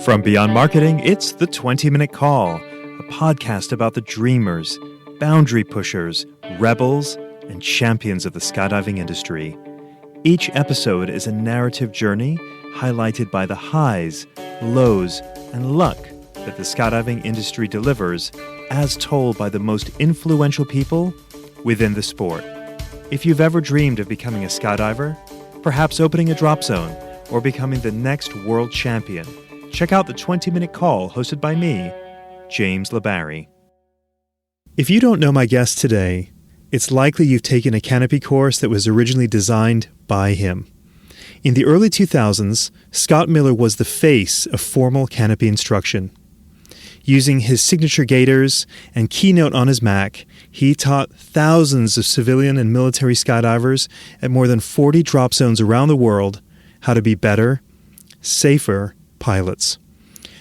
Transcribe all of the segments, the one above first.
From Beyond Marketing, it's the 20-Minute Call, a podcast about the dreamers, boundary pushers, rebels, and champions of the skydiving industry. Each episode is a narrative journey highlighted by the highs, lows, and luck that the skydiving industry delivers, as told by the most influential people within the sport. If you've ever dreamed of becoming a skydiver, perhaps opening a drop zone, or becoming the next world champion, check out the 20-Minute Call hosted by me, James LeBarry. If you don't know my guest today, it's likely you've taken a canopy course that was originally designed by him. In the early 2000s, Scott Miller was the face of formal canopy instruction. Using his signature Gatorz and Keynote on his Mac, he taught thousands of civilian and military skydivers at more than 40 drop zones around the world how to be better, safer pilots.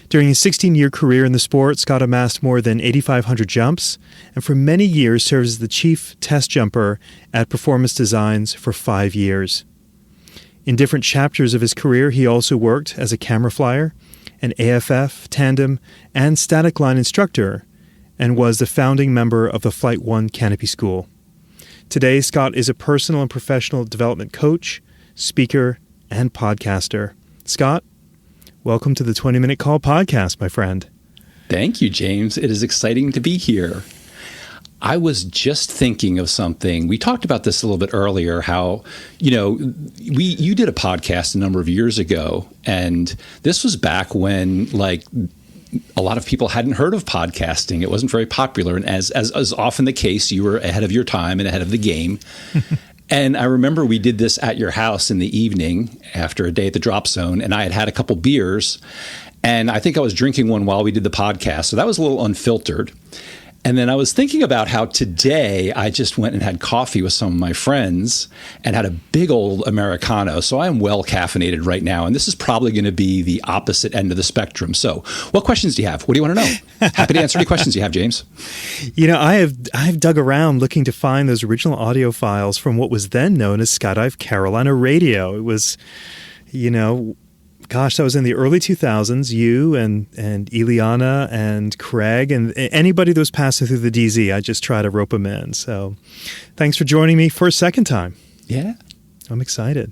During his 16-year career in the sport, Scott amassed more than 8,500 jumps, and for many years served as the chief test jumper at Performance Designs for 5 years. In different chapters of his career, he also worked as a camera flyer, an AFF, Tandem, and static line instructor, and was the founding member of the Flight-1 Canopy School. Today, Scott is a personal and professional development coach, speaker, and podcaster. Scott, welcome to the 20-Minute Call podcast, my friend. Thank you, James. It is exciting to be here. I was just thinking of something. We talked about this a little bit earlier, how, you did a podcast a number of years ago, and this was back when, a lot of people hadn't heard of podcasting. It wasn't very popular, and as often the case, you were ahead of your time and ahead of the game. And I remember we did this at your house in the evening after a day at the drop zone, and I had a couple beers, and I think I was drinking one while we did the podcast. So that was a little unfiltered. And then I was thinking about how today I just went and had coffee with some of my friends and had a big old Americano. So I am well caffeinated right now. And this is probably going to be the opposite end of the spectrum. So what questions do you have? What do you want to know? Happy to answer any questions you have, James. I've dug around looking to find those original audio files from what was then known as Skydive Carolina Radio. It was, that was in the early 2000s. You and Ileana and Craig and anybody that was passing through the DZ, I just try to rope them in. So thanks for joining me for a second time. Yeah. I'm excited.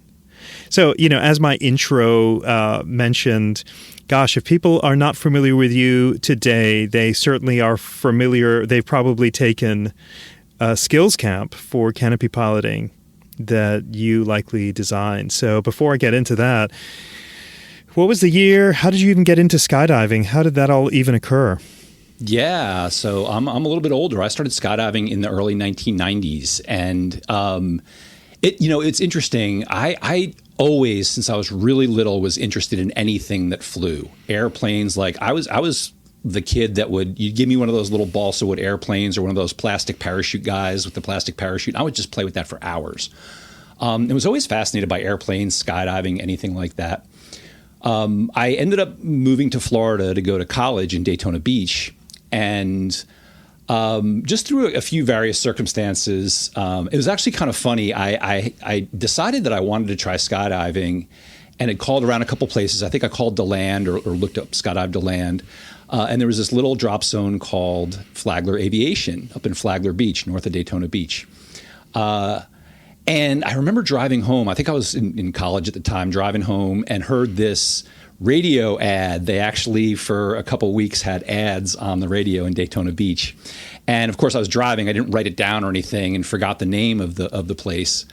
So, as my intro mentioned, if people are not familiar with you today, they certainly are familiar. They've probably taken a skills camp for canopy piloting that you likely designed. So before I get into that, what was the year? How did you even get into skydiving? How did that all even occur? Yeah, so I'm a little bit older. I started skydiving in the early 1990s, and it's interesting. I always, since I was really little, was interested in anything that flew. Airplanes, I was the kid that you'd give me one of those little balsa wood airplanes or one of those plastic parachute guys with the plastic parachute. I would just play with that for hours. I was always fascinated by airplanes, skydiving, anything like that. I ended up moving to Florida to go to college in Daytona Beach, and just through a few various circumstances, it was actually kind of funny. I decided that I wanted to try skydiving, and had called around a couple places. I think I called DeLand or looked up Skydive DeLand, and there was this little drop zone called Flagler Aviation up in Flagler Beach, north of Daytona Beach. And I remember driving home. I think I was in college at the time, driving home and heard this radio ad. They actually, for a couple of weeks, had ads on the radio in Daytona Beach. And of course, I was driving. I didn't write it down or anything and forgot the name of the place.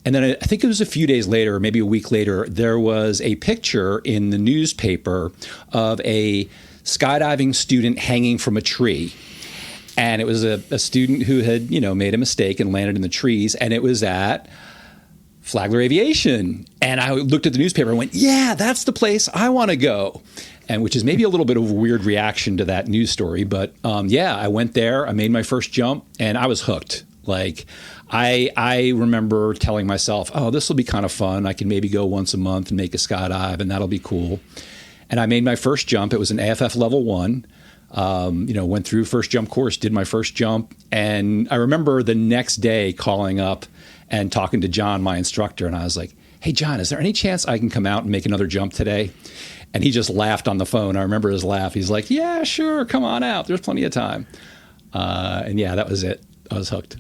And then I think it was a few days later, maybe a week later, there was a picture in the newspaper of a skydiving student hanging from a tree. And it was a student who had, made a mistake and landed in the trees. And it was at Flagler Aviation. And I looked at the newspaper and went, yeah, that's the place I want to go. And which is maybe a little bit of a weird reaction to that news story. But I went there. I made my first jump and I was hooked. I remember telling myself, oh, this will be kind of fun. I can maybe go once a month and make a skydive and that'll be cool. And I made my first jump. It was an AFF level 1. Went through first jump course, did my first jump. And I remember the next day calling up and talking to John, my instructor. And I was like, hey, John, is there any chance I can come out and make another jump today? And he just laughed on the phone. I remember his laugh. He's like, yeah, sure, come on out. There's plenty of time. And yeah, that was it. I was hooked.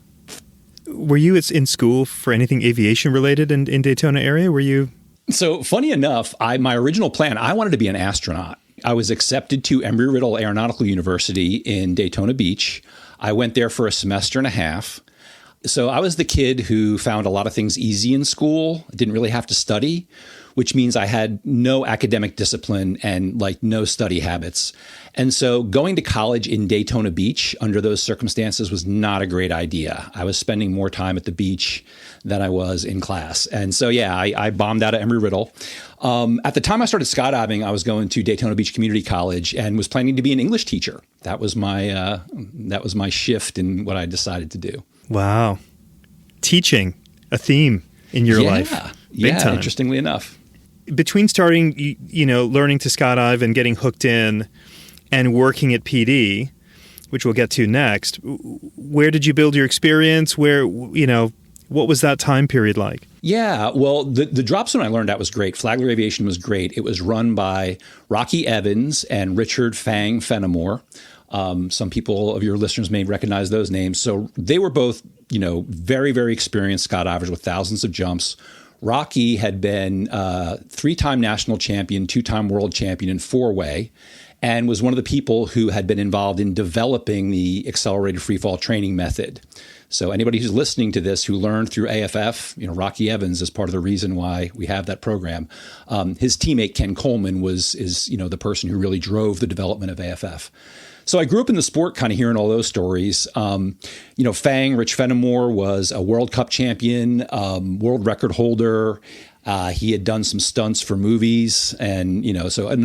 Were you in school for anything aviation related in Daytona area? Were you? So funny enough, my original plan, I wanted to be an astronaut. I was accepted to Embry Riddle Aeronautical University in Daytona Beach. I went there for a semester and a half. So I was the kid who found a lot of things easy in school, didn't really have to study, which means I had no academic discipline and like no study habits. And so going to college in Daytona Beach under those circumstances was not a great idea. I was spending more time at the beach than I was in class. And so, yeah, I bombed out of Embry Riddle. At the time I started skydiving, I was going to Daytona Beach Community College and was planning to be an English teacher. That was my shift in what I decided to do. Wow. Teaching, a theme in your life. Big time. Interestingly enough. Between starting, learning to skydive and getting hooked in and working at PD, which we'll get to next, where did you build your experience? What was that time period like? Yeah, well, the drop zone I learned at was great. Flagler Aviation was great. It was run by Rocky Evans and Richard Fang Fenimore. Some people of your listeners may recognize those names. So they were both, very, very experienced skydivers with thousands of jumps. Rocky had been 3-time national champion, 2-time world champion in 4-way, and was one of the people who had been involved in developing the accelerated freefall training method. So anybody who's listening to this who learned through AFF, Rocky Evans is part of the reason why we have that program. His teammate Ken Coleman is the person who really drove the development of AFF. So I grew up in the sport kind of hearing all those stories. Rich Fenimore was a World Cup champion, world record holder. He had done some stunts for movies and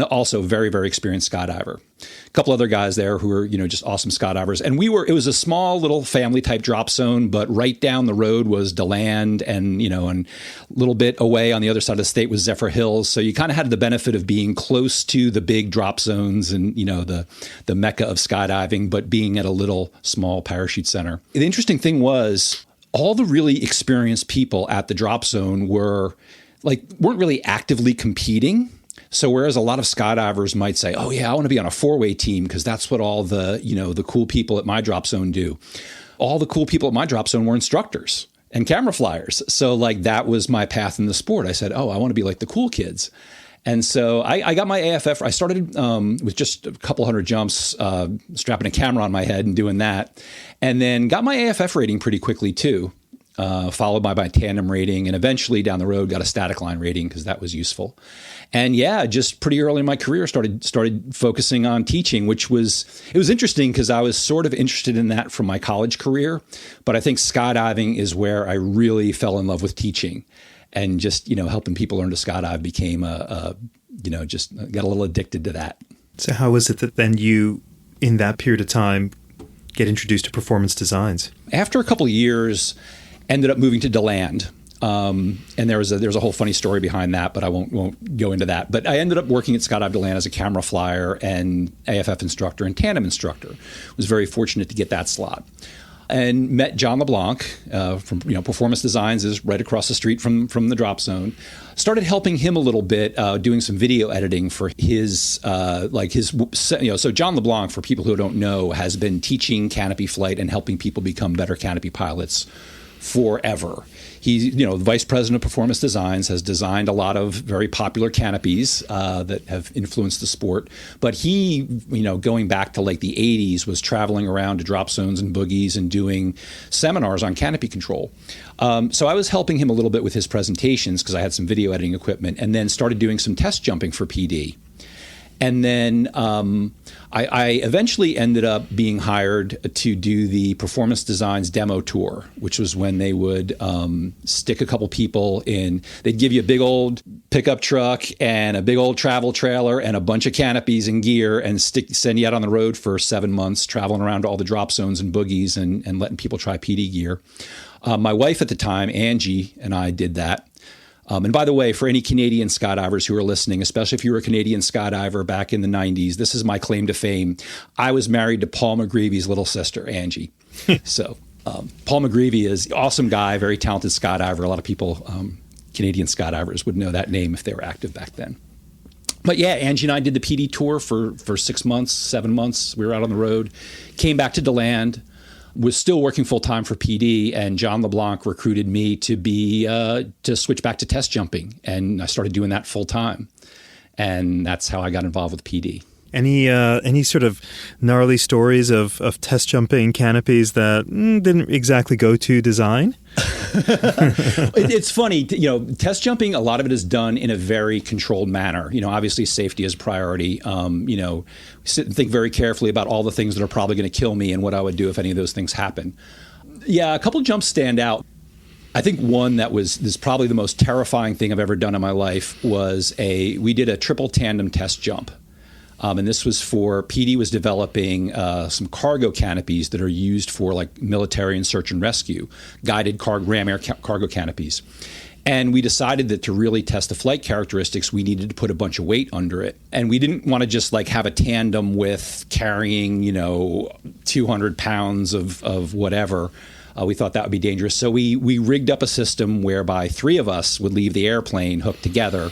also a very, very experienced skydiver. A couple other guys there who were, just awesome skydivers. And it was a small little family type drop zone, but right down the road was DeLand and a little bit away on the other side of the state was Zephyr Hills. So you kind of had the benefit of being close to the big drop zones and, the mecca of skydiving, but being at a little small parachute center. The interesting thing was all the really experienced people at the drop zone weren't really actively competing. So whereas a lot of skydivers might say, oh yeah, I want to be on a 4-way team because that's what all the cool people at my drop zone do. All the cool people at my drop zone were instructors and camera flyers. So that was my path in the sport. I said, oh, I want to be like the cool kids. And so I got my AFF. I started with just a couple hundred jumps, strapping a camera on my head and doing that. And then got my AFF rating pretty quickly too. Followed by my Tandem rating, and eventually down the road got a static line rating because that was useful. And yeah, just pretty early in my career started focusing on teaching, it was interesting because I was sort of interested in that from my college career, but I think skydiving is where I really fell in love with teaching, and just helping people learn to skydive became just got a little addicted to that. So how was it that then you, in that period of time, get introduced to performance designs? After a couple of years, ended up moving to DeLand. And there's a whole funny story behind that, but I won't go into that. But I ended up working at Skydive DeLand as a camera flyer and AFF instructor and Tandem instructor. Was very fortunate to get that slot. And met John LeBlanc from Performance Designs is right across the street from the drop zone. Started helping him a little bit, doing some video editing for his So John LeBlanc, for people who don't know, has been teaching canopy flight and helping people become better canopy pilots forever. He's, the vice president of Performance Designs, has designed a lot of very popular canopies that have influenced the sport. But he, going back to the 80s, was traveling around to drop zones and boogies and doing seminars on canopy control. So I was helping him a little bit with his presentations because I had some video editing equipment, and then started doing some test jumping for PD. And then I eventually ended up being hired to do the Performance Designs demo tour, which was when they would stick a couple people in. They'd give you a big old pickup truck and a big old travel trailer and a bunch of canopies and gear and send you out on the road for 7 months, traveling around to all the drop zones and boogies and letting people try PD gear. My wife at the time, Angie, and I did that. And by the way, for any Canadian skydivers who are listening, especially if you were a Canadian skydiver back in the 90s, this is my claim to fame. I was married to Paul McGreevy's little sister, Angie. So Paul McGreevy is an awesome guy, very talented skydiver. A lot of people Canadian skydivers would know that name if they were active back then. But yeah, Angie and I did the PD tour for 6 months, 7 months. We were out on the road, came back to DeLand, was still working full time for PD, and John LeBlanc recruited me to switch back to test jumping, and I started doing that full time, and that's how I got involved with PD. Any sort of gnarly stories of test jumping canopies that didn't exactly go to design? It's funny, test jumping, a lot of it is done in a very controlled manner. Obviously safety is priority. Sit and think very carefully about all the things that are probably going to kill me and what I would do if any of those things happen. Yeah, a couple of jumps stand out. I think one that is probably the most terrifying thing I've ever done in my life was we did a triple tandem test jump. And this was PD was developing some cargo canopies that are used for like military and search and rescue, guided ram air cargo canopies. And we decided that to really test the flight characteristics, we needed to put a bunch of weight under it. And we didn't want to just like have a tandem with carrying, 200 pounds of whatever. We thought that would be dangerous. So we rigged up a system whereby 3 of us would leave the airplane hooked together.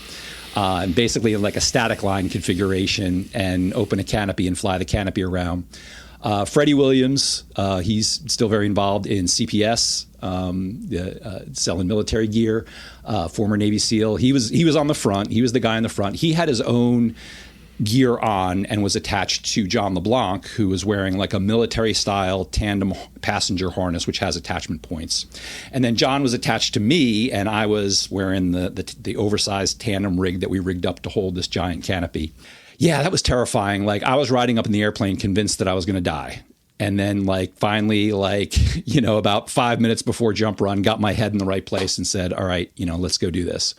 And basically like a static line configuration, and open a canopy and fly the canopy around. Freddie Williams, he's still very involved in CPS, selling military gear, former Navy SEAL. He was on the front. He was the guy in the front. He had his own gear on and was attached to John LeBlanc, who was wearing like a military style tandem passenger harness, which has attachment points. And then John was attached to me, and I was wearing the oversized tandem rig that we rigged up to hold this giant canopy. Yeah, that was terrifying. Like, I was riding up in the airplane convinced that I was going to die. And then finally, about 5 minutes before jump run, got my head in the right place and said, all right, let's go do this.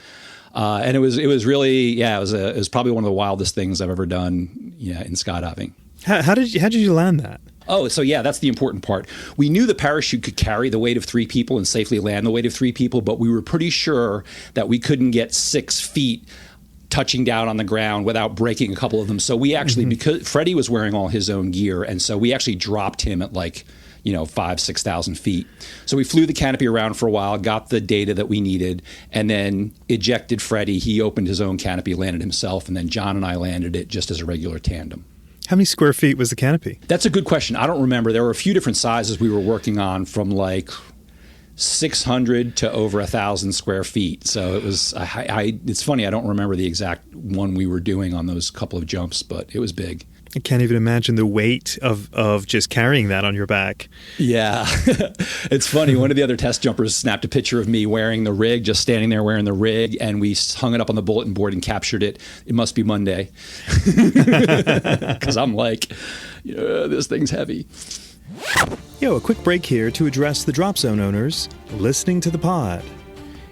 And it was really, it was probably one of the wildest things I've ever done, in skydiving. How did you land that? Oh, so yeah, that's the important part. We knew the parachute could carry the weight of 3 people and safely land the weight of 3 people, but we were pretty sure that we couldn't get 6 feet touching down on the ground without breaking a couple of them. So we actually, because Freddie was wearing all his own gear, and so we actually dropped him at 5,000-6,000 feet. So we flew the canopy around for a while, got the data that we needed, and then ejected Freddie. He opened his own canopy, landed himself, and then John and I landed it just as a regular tandem. How many square feet was the canopy? That's a good question. I don't remember. There were a few different sizes we were working on, from 600 to over 1,000 square feet. So it was, it's funny, I don't remember the exact one we were doing on those couple of jumps, but it was big. I can't even imagine the weight of just carrying that on your back. Yeah. It's funny. One of the other test jumpers snapped a picture of me wearing the rig, just standing there wearing the rig, and we hung it up on the bulletin board and captured it. It must be Monday. Because I'm like, this thing's heavy. A quick break here to address the drop zone owners listening to the pod.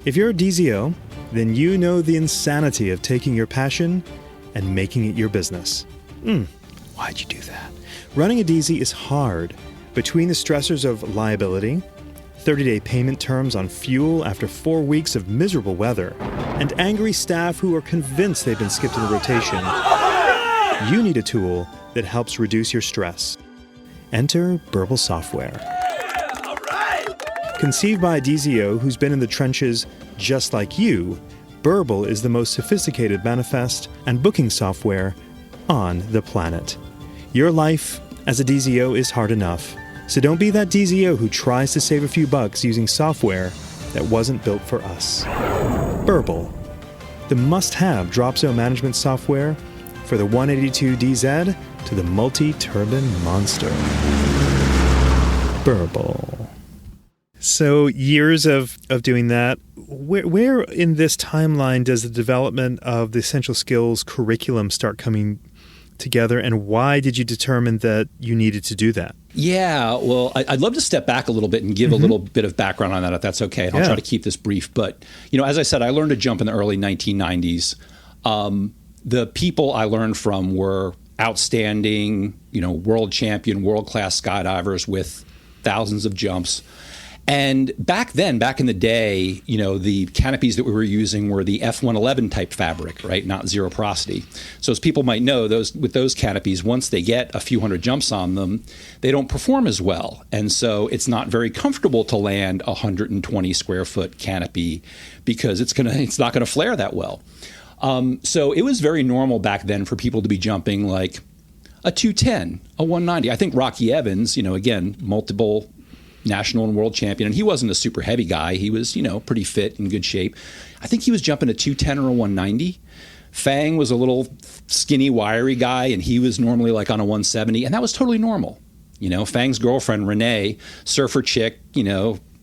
If you're a DZO, then you know the insanity of taking your passion and making it your business. Why'd you do that? Running a DZ is hard. Between the stressors of liability, 30-day payment terms on fuel after 4 weeks of miserable weather, and angry staff who are convinced they've been skipped in the rotation, you need a tool that helps reduce your stress. Enter Burble software. All right. Conceived by a DZO who's been in the trenches just like you, Burble is the most sophisticated manifest and booking software on the planet. Your life as a DZO is hard enough, so don't be that DZO who tries to save a few bucks using software that wasn't built for us. Burble, the must-have drop zone management software for the 182DZ to the multi-turbine monster. Burble. So years of doing that. Where in this timeline does the development of the Essential Skills curriculum start coming together, and why did you determine that you needed to do that? Yeah, well, I'd love to step back a little bit and give a little bit of background on that, if that's okay. And I'll try to keep this brief. But, as I said, I learned to jump in the early 1990s. The people I learned from were outstanding, world champion, world-class skydivers with thousands of jumps. And back in the day, the canopies that we were using were the F111 type fabric, right? Not zero porosity. So as people might know, with those canopies, once they get a few hundred jumps on them, they don't perform as well. And so it's not very comfortable to land a 120 square foot canopy because it's not gonna flare that well. So it was very normal back then for people to be jumping like a 210, a 190. I think Rocky Evans, again, multiple national and world champion, and he wasn't a super heavy guy. He was, pretty fit, in good shape. I think he was jumping a 210 or a 190. Fang was a little skinny, wiry guy, and he was normally like on a 170, and that was totally normal. Fang's girlfriend, Renee, surfer chick,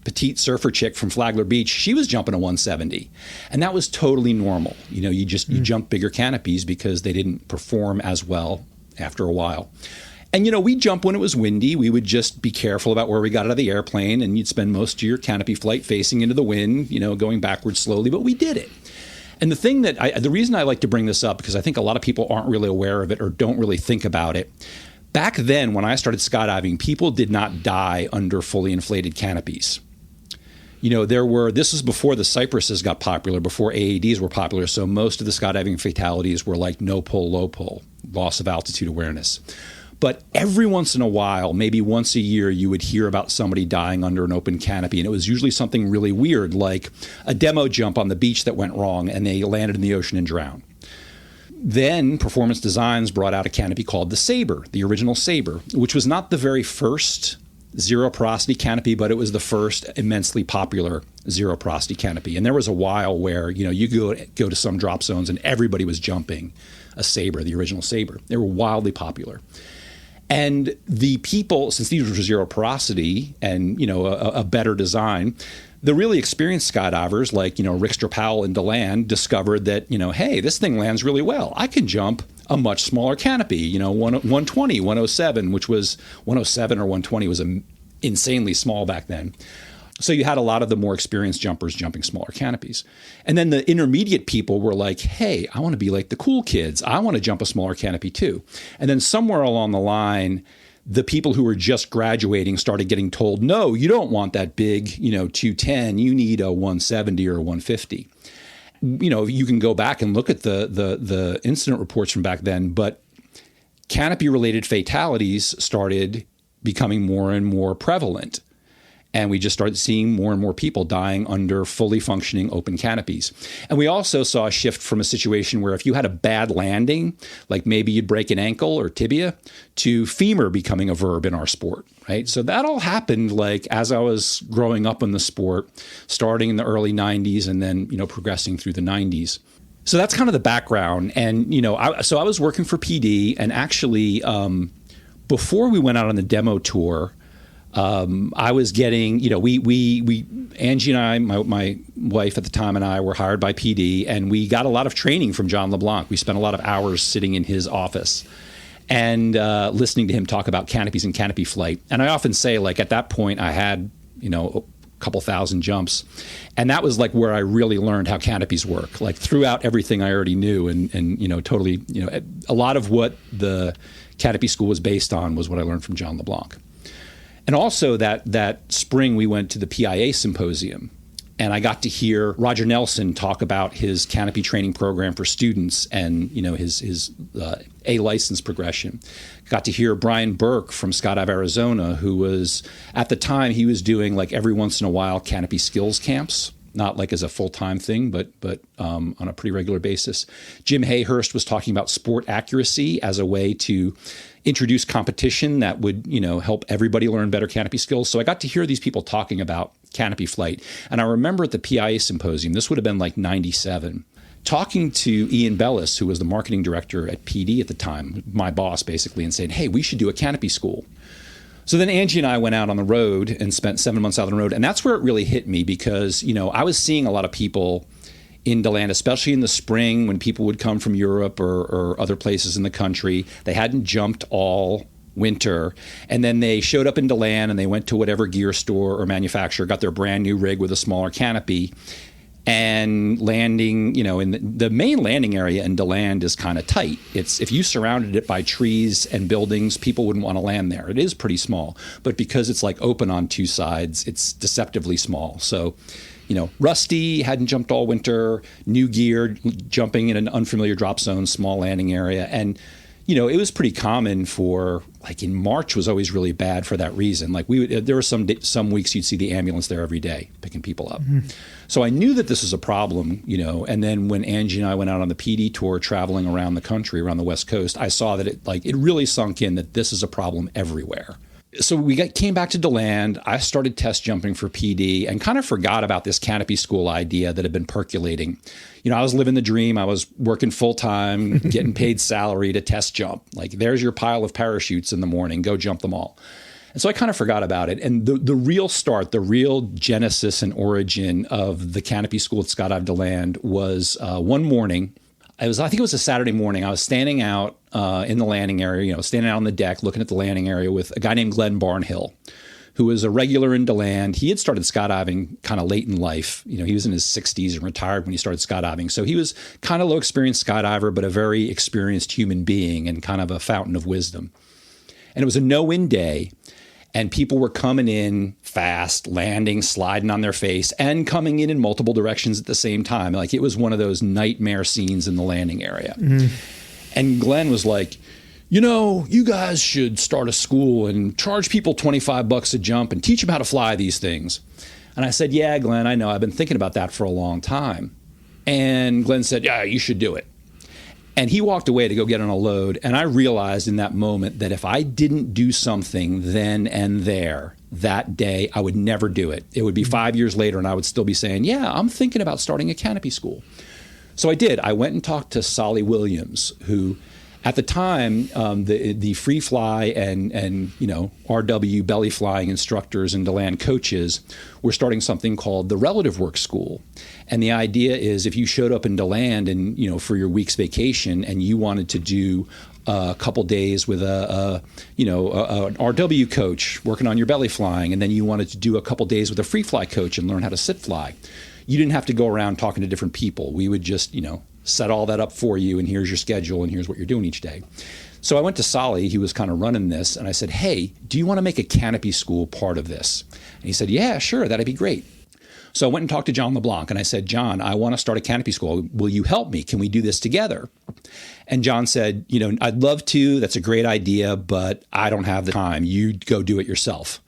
petite surfer chick from Flagler Beach, she was jumping a 170, and that was totally normal. You jump bigger canopies because they didn't perform as well after a while. And, we'd jump when it was windy. We would just be careful about where we got out of the airplane, and you'd spend most of your canopy flight facing into the wind, going backwards slowly, but we did it. And the reason I like to bring this up, because I think a lot of people aren't really aware of it or don't really think about it. Back then, when I started skydiving, people did not die under fully inflated canopies. This was before the Cypresses got popular, before AADs were popular, so most of the skydiving fatalities were like no pull, low pull, loss of altitude awareness. But every once in a while, maybe once a year, you would hear about somebody dying under an open canopy. And it was usually something really weird, like a demo jump on the beach that went wrong and they landed in the ocean and drowned. Then Performance Designs brought out a canopy called the Sabre, the original Sabre, which was not the very first zero porosity canopy, but it was the first immensely popular zero porosity canopy. And there was a while where, you go to some drop zones and everybody was jumping a Sabre, the original Sabre. They were wildly popular. And the people, since these were zero porosity and, a better design, the really experienced skydivers like, Rick Powell and DeLand discovered that, hey, this thing lands really well. I can jump a much smaller canopy, 120, 107, which was 107 or 120 was insanely small back then. So you had a lot of the more experienced jumpers jumping smaller canopies. And then the intermediate people were like, hey, I want to be like the cool kids. I want to jump a smaller canopy too. And then somewhere along the line, the people who were just graduating started getting told, no, you don't want that big, 210. You need a 170 or a 150. You can go back and look at the incident reports from back then, but canopy-related fatalities started becoming more and more prevalent. And we just started seeing more and more people dying under fully functioning open canopies. And we also saw a shift from a situation where if you had a bad landing, like maybe you'd break an ankle or tibia, to femur becoming a verb in our sport, right? So that all happened like as I was growing up in the sport, starting in the early 90s and then, progressing through the 90s. So that's kind of the background. And, so I was working for PD, and actually before we went out on the demo tour, I was getting, we Angie and I, my wife at the time and I were hired by PD, and we got a lot of training from John LeBlanc. We spent a lot of hours sitting in his office and listening to him talk about canopies and canopy flight. And I often say, like, at that point I had, a couple thousand jumps. And that was like where I really learned how canopies work, like throughout everything I already knew. And totally, a lot of what the canopy school was based on was what I learned from John LeBlanc. And also that spring we went to the PIA symposium, and I got to hear Roger Nelson talk about his canopy training program for students and his A license progression. Got to hear Brian Burke from Skydive Arizona, who was at the time he was doing like every once in a while canopy skills camps. Not like as a full-time thing, but on a pretty regular basis. Jim Hayhurst was talking about sport accuracy as a way to introduce competition that would, help everybody learn better canopy skills. So I got to hear these people talking about canopy flight. And I remember at the PIA symposium, this would have been like 97, talking to Ian Bellis, who was the marketing director at PD at the time, my boss basically, and saying, hey, we should do a canopy school. So then Angie and I went out on the road and spent 7 months out on the road. And that's where it really hit me because, I was seeing a lot of people in DeLand, especially in the spring when people would come from Europe or other places in the country. They hadn't jumped all winter. And then they showed up in DeLand and they went to whatever gear store or manufacturer, got their brand new rig with a smaller canopy. And landing, in the main landing area in DeLand is kind of tight. If you surrounded it by trees and buildings, people wouldn't want to land there. It is pretty small, but because it's like open on two sides, it's deceptively small. So, rusty, hadn't jumped all winter, new gear, jumping in an unfamiliar drop zone, small landing area. And, it was pretty common for, like in March was always really bad for that reason. Like there were some weeks you'd see the ambulance there every day picking people up. Mm-hmm. So I knew that this was a problem, and then when Angie and I went out on the PD tour traveling around the country, around the West Coast, I saw that it really sunk in that this is a problem everywhere. So we came back to DeLand. I started test jumping for PD and kind of forgot about this canopy school idea that had been percolating. I was living the dream. I was working full time, getting paid salary to test jump. Like, there's your pile of parachutes in the morning. Go jump them all. And so I kind of forgot about it. And the real start, the real genesis and origin of the canopy school at Skydive DeLand was one morning. I think it was a Saturday morning. I was standing out in the landing area, standing out on the deck, looking at the landing area with a guy named Glenn Barnhill, who was a regular in DeLand. He had started skydiving kind of late in life. He was in his 60s and retired when he started skydiving. So he was kind of low-experienced skydiver, but a very experienced human being and kind of a fountain of wisdom. And it was a no-win day, and people were coming in fast, landing, sliding on their face, and coming in multiple directions at the same time. Like, it was one of those nightmare scenes in the landing area. Mm-hmm. And Glenn was like, you guys should start a school and charge people $25 a jump and teach them how to fly these things. And I said, yeah, Glenn, I know. I've been thinking about that for a long time. And Glenn said, yeah, you should do it. And he walked away to go get on a load. And I realized in that moment that if I didn't do something then and there that day, I would never do it. It would be 5 years later and I would still be saying, yeah, I'm thinking about starting a canopy school. So I did. I went and talked to Solly Williams, who at the time, the free fly and RW belly flying instructors and DeLand coaches were starting something called the Relative Work School. And the idea is if you showed up in DeLand and, for your week's vacation and you wanted to do a couple days with an RW coach working on your belly flying, and then you wanted to do a couple days with a free fly coach and learn how to sit fly, you didn't have to go around talking to different people. We would just, set all that up for you, and here's your schedule, and here's what you're doing each day. So I went to Solly, he was kind of running this, and I said, hey, do you want to make a canopy school part of this? And he said, yeah, sure, that'd be great. So I went and talked to John LeBlanc, and I said, John, I want to start a canopy school. Will you help me? Can we do this together? And John said, I'd love to. That's a great idea, but I don't have the time. You go do it yourself.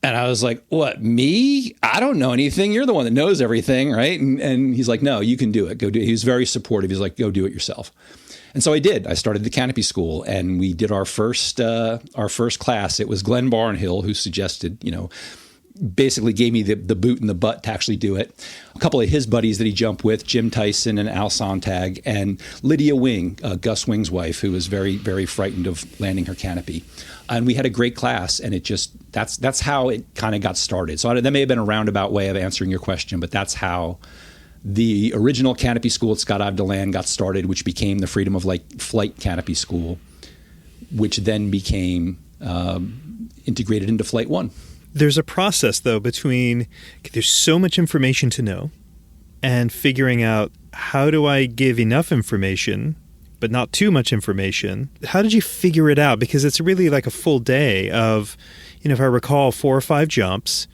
And I was like, what, me? I don't know anything. You're the one that knows everything, right? And he's like, no, you can do it. Go do it. He was very supportive. He's like, go do it yourself. And so I did. I started the canopy school, and we did our first class. It was Glenn Barnhill who suggested, basically gave me the boot in the butt to actually do it. A couple of his buddies that he jumped with, Jim Tyson and Al Sontag, and Lydia Wing, Gus Wing's wife, who was very, very frightened of landing her canopy. And we had a great class, and it just, that's how it kind of got started. So that may have been a roundabout way of answering your question, but that's how the original canopy school at Skydive DeLand got started, which became the Freedom of Flight Canopy School, which then became integrated into Flight-1. There's a process, though, between there's so much information to know and figuring out how do I give enough information but not too much information. How did you figure it out? Because it's really like a full day of, if I recall, 4 or 5 jumps,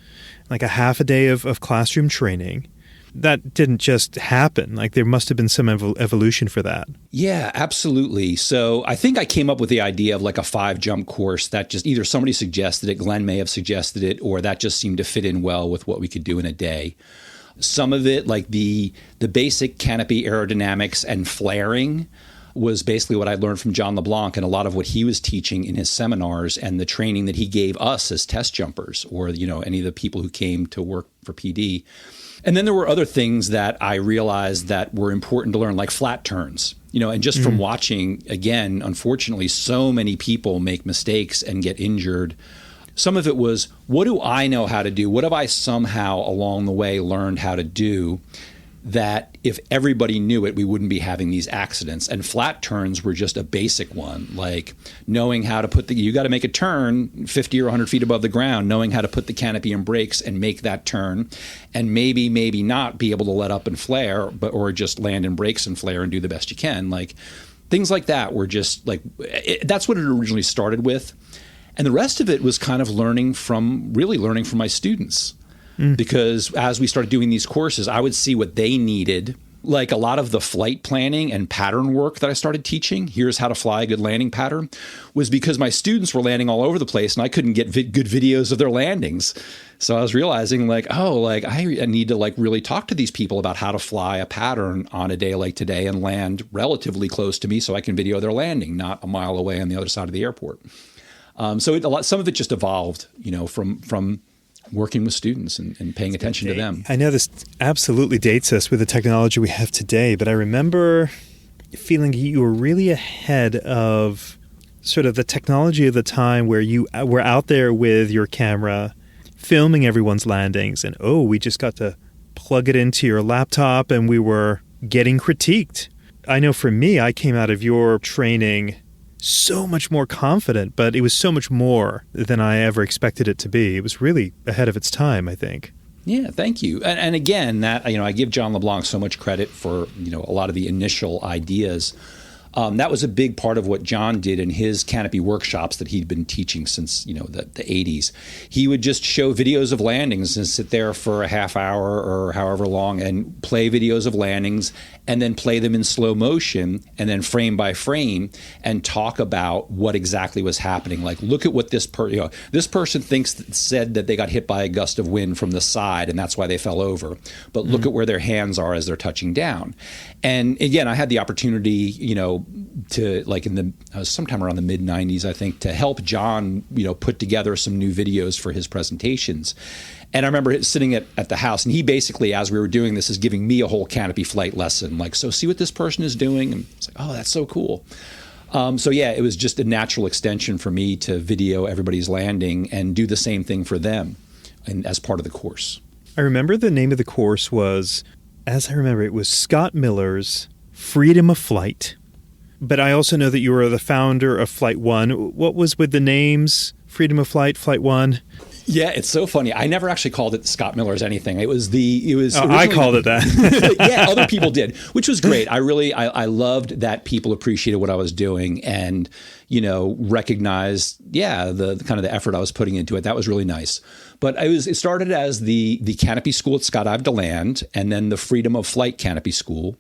like a half a day of classroom training. That didn't just happen. Like, there must have been some evolution for that. Yeah, absolutely. So I think I came up with the idea of like a 5-jump course that just either somebody suggested it, Glenn may have suggested it, or that just seemed to fit in well with what we could do in a day. Some of it, like the basic canopy aerodynamics and flaring, was basically what I learned from John LeBlanc and a lot of what he was teaching in his seminars and the training that he gave us as test jumpers or, any of the people who came to work for PD. And then there were other things that I realized that were important to learn, like flat turns, and just from watching, again, unfortunately, so many people make mistakes and get injured. Some of it was, what do I know how to do? What have I somehow along the way learned how to do? that if everybody knew it, we wouldn't be having these accidents. And flat turns were just a basic one, like knowing how to you got to make a turn 50 or 100 feet above the ground, knowing how to put the canopy in brakes and make that turn, and maybe not be able to let up and flare, or just land in brakes and flare and do the best you can. Like things like that were just like, that's what it originally started with. And the rest of it was kind of learning from my students. Because as we started doing these courses, I would see what they needed. Like a lot of the flight planning and pattern work that I started teaching, here's how to fly a good landing pattern, was because my students were landing all over the place and I couldn't get good videos of their landings. So I was realizing I need to really talk to these people about how to fly a pattern on a day like today and land relatively close to me so I can video their landing, not a mile away on the other side of the airport. Some of it just evolved, from working with students and paying attention to them. I know this absolutely dates us with the technology we have today, but I remember feeling you were really ahead of sort of the technology of the time, where you were out there with your camera filming everyone's landings, and we just got to plug it into your laptop and we were getting critiqued. I know for me, I came out of your training so much more confident, but it was so much more than I ever expected it to be. It was really ahead of its time, I think. Yeah, thank you. And again, that I give John LeBlanc so much credit for a lot of the initial ideas. That was a big part of what John did in his canopy workshops that he'd been teaching since the 80s. He would just show videos of landings and sit there for a half hour or however long and play videos of landings, and then play them in slow motion and then frame by frame and talk about what exactly was happening. Like, look at what this person said that they got hit by a gust of wind from the side and that's why they fell over. But look at where their hands are as they're touching down. And again, I had the opportunity, to sometime around the mid 90s, I think, to help John, put together some new videos for his presentations. And I remember sitting at the house, and he basically, as we were doing this, is giving me a whole canopy flight lesson. Like, so see what this person is doing? And it's like, oh, that's so cool. It was just a natural extension for me to video everybody's landing and do the same thing for them and as part of the course. I remember the name of the course was, as I remember, it was Scott Miller's Freedom of Flight. But I also know that you were the founder of Flight-1. What was with the names Freedom of Flight, Flight-1? Yeah, it's so funny. I never actually called it Scott Miller's anything. I called it that. Yeah, other people did, which was great. I loved that people appreciated what I was doing and, recognized, the kind of the effort I was putting into it. That was really nice. But it started as the Canopy School at Skydive to Land, and then the Freedom of Flight Canopy School,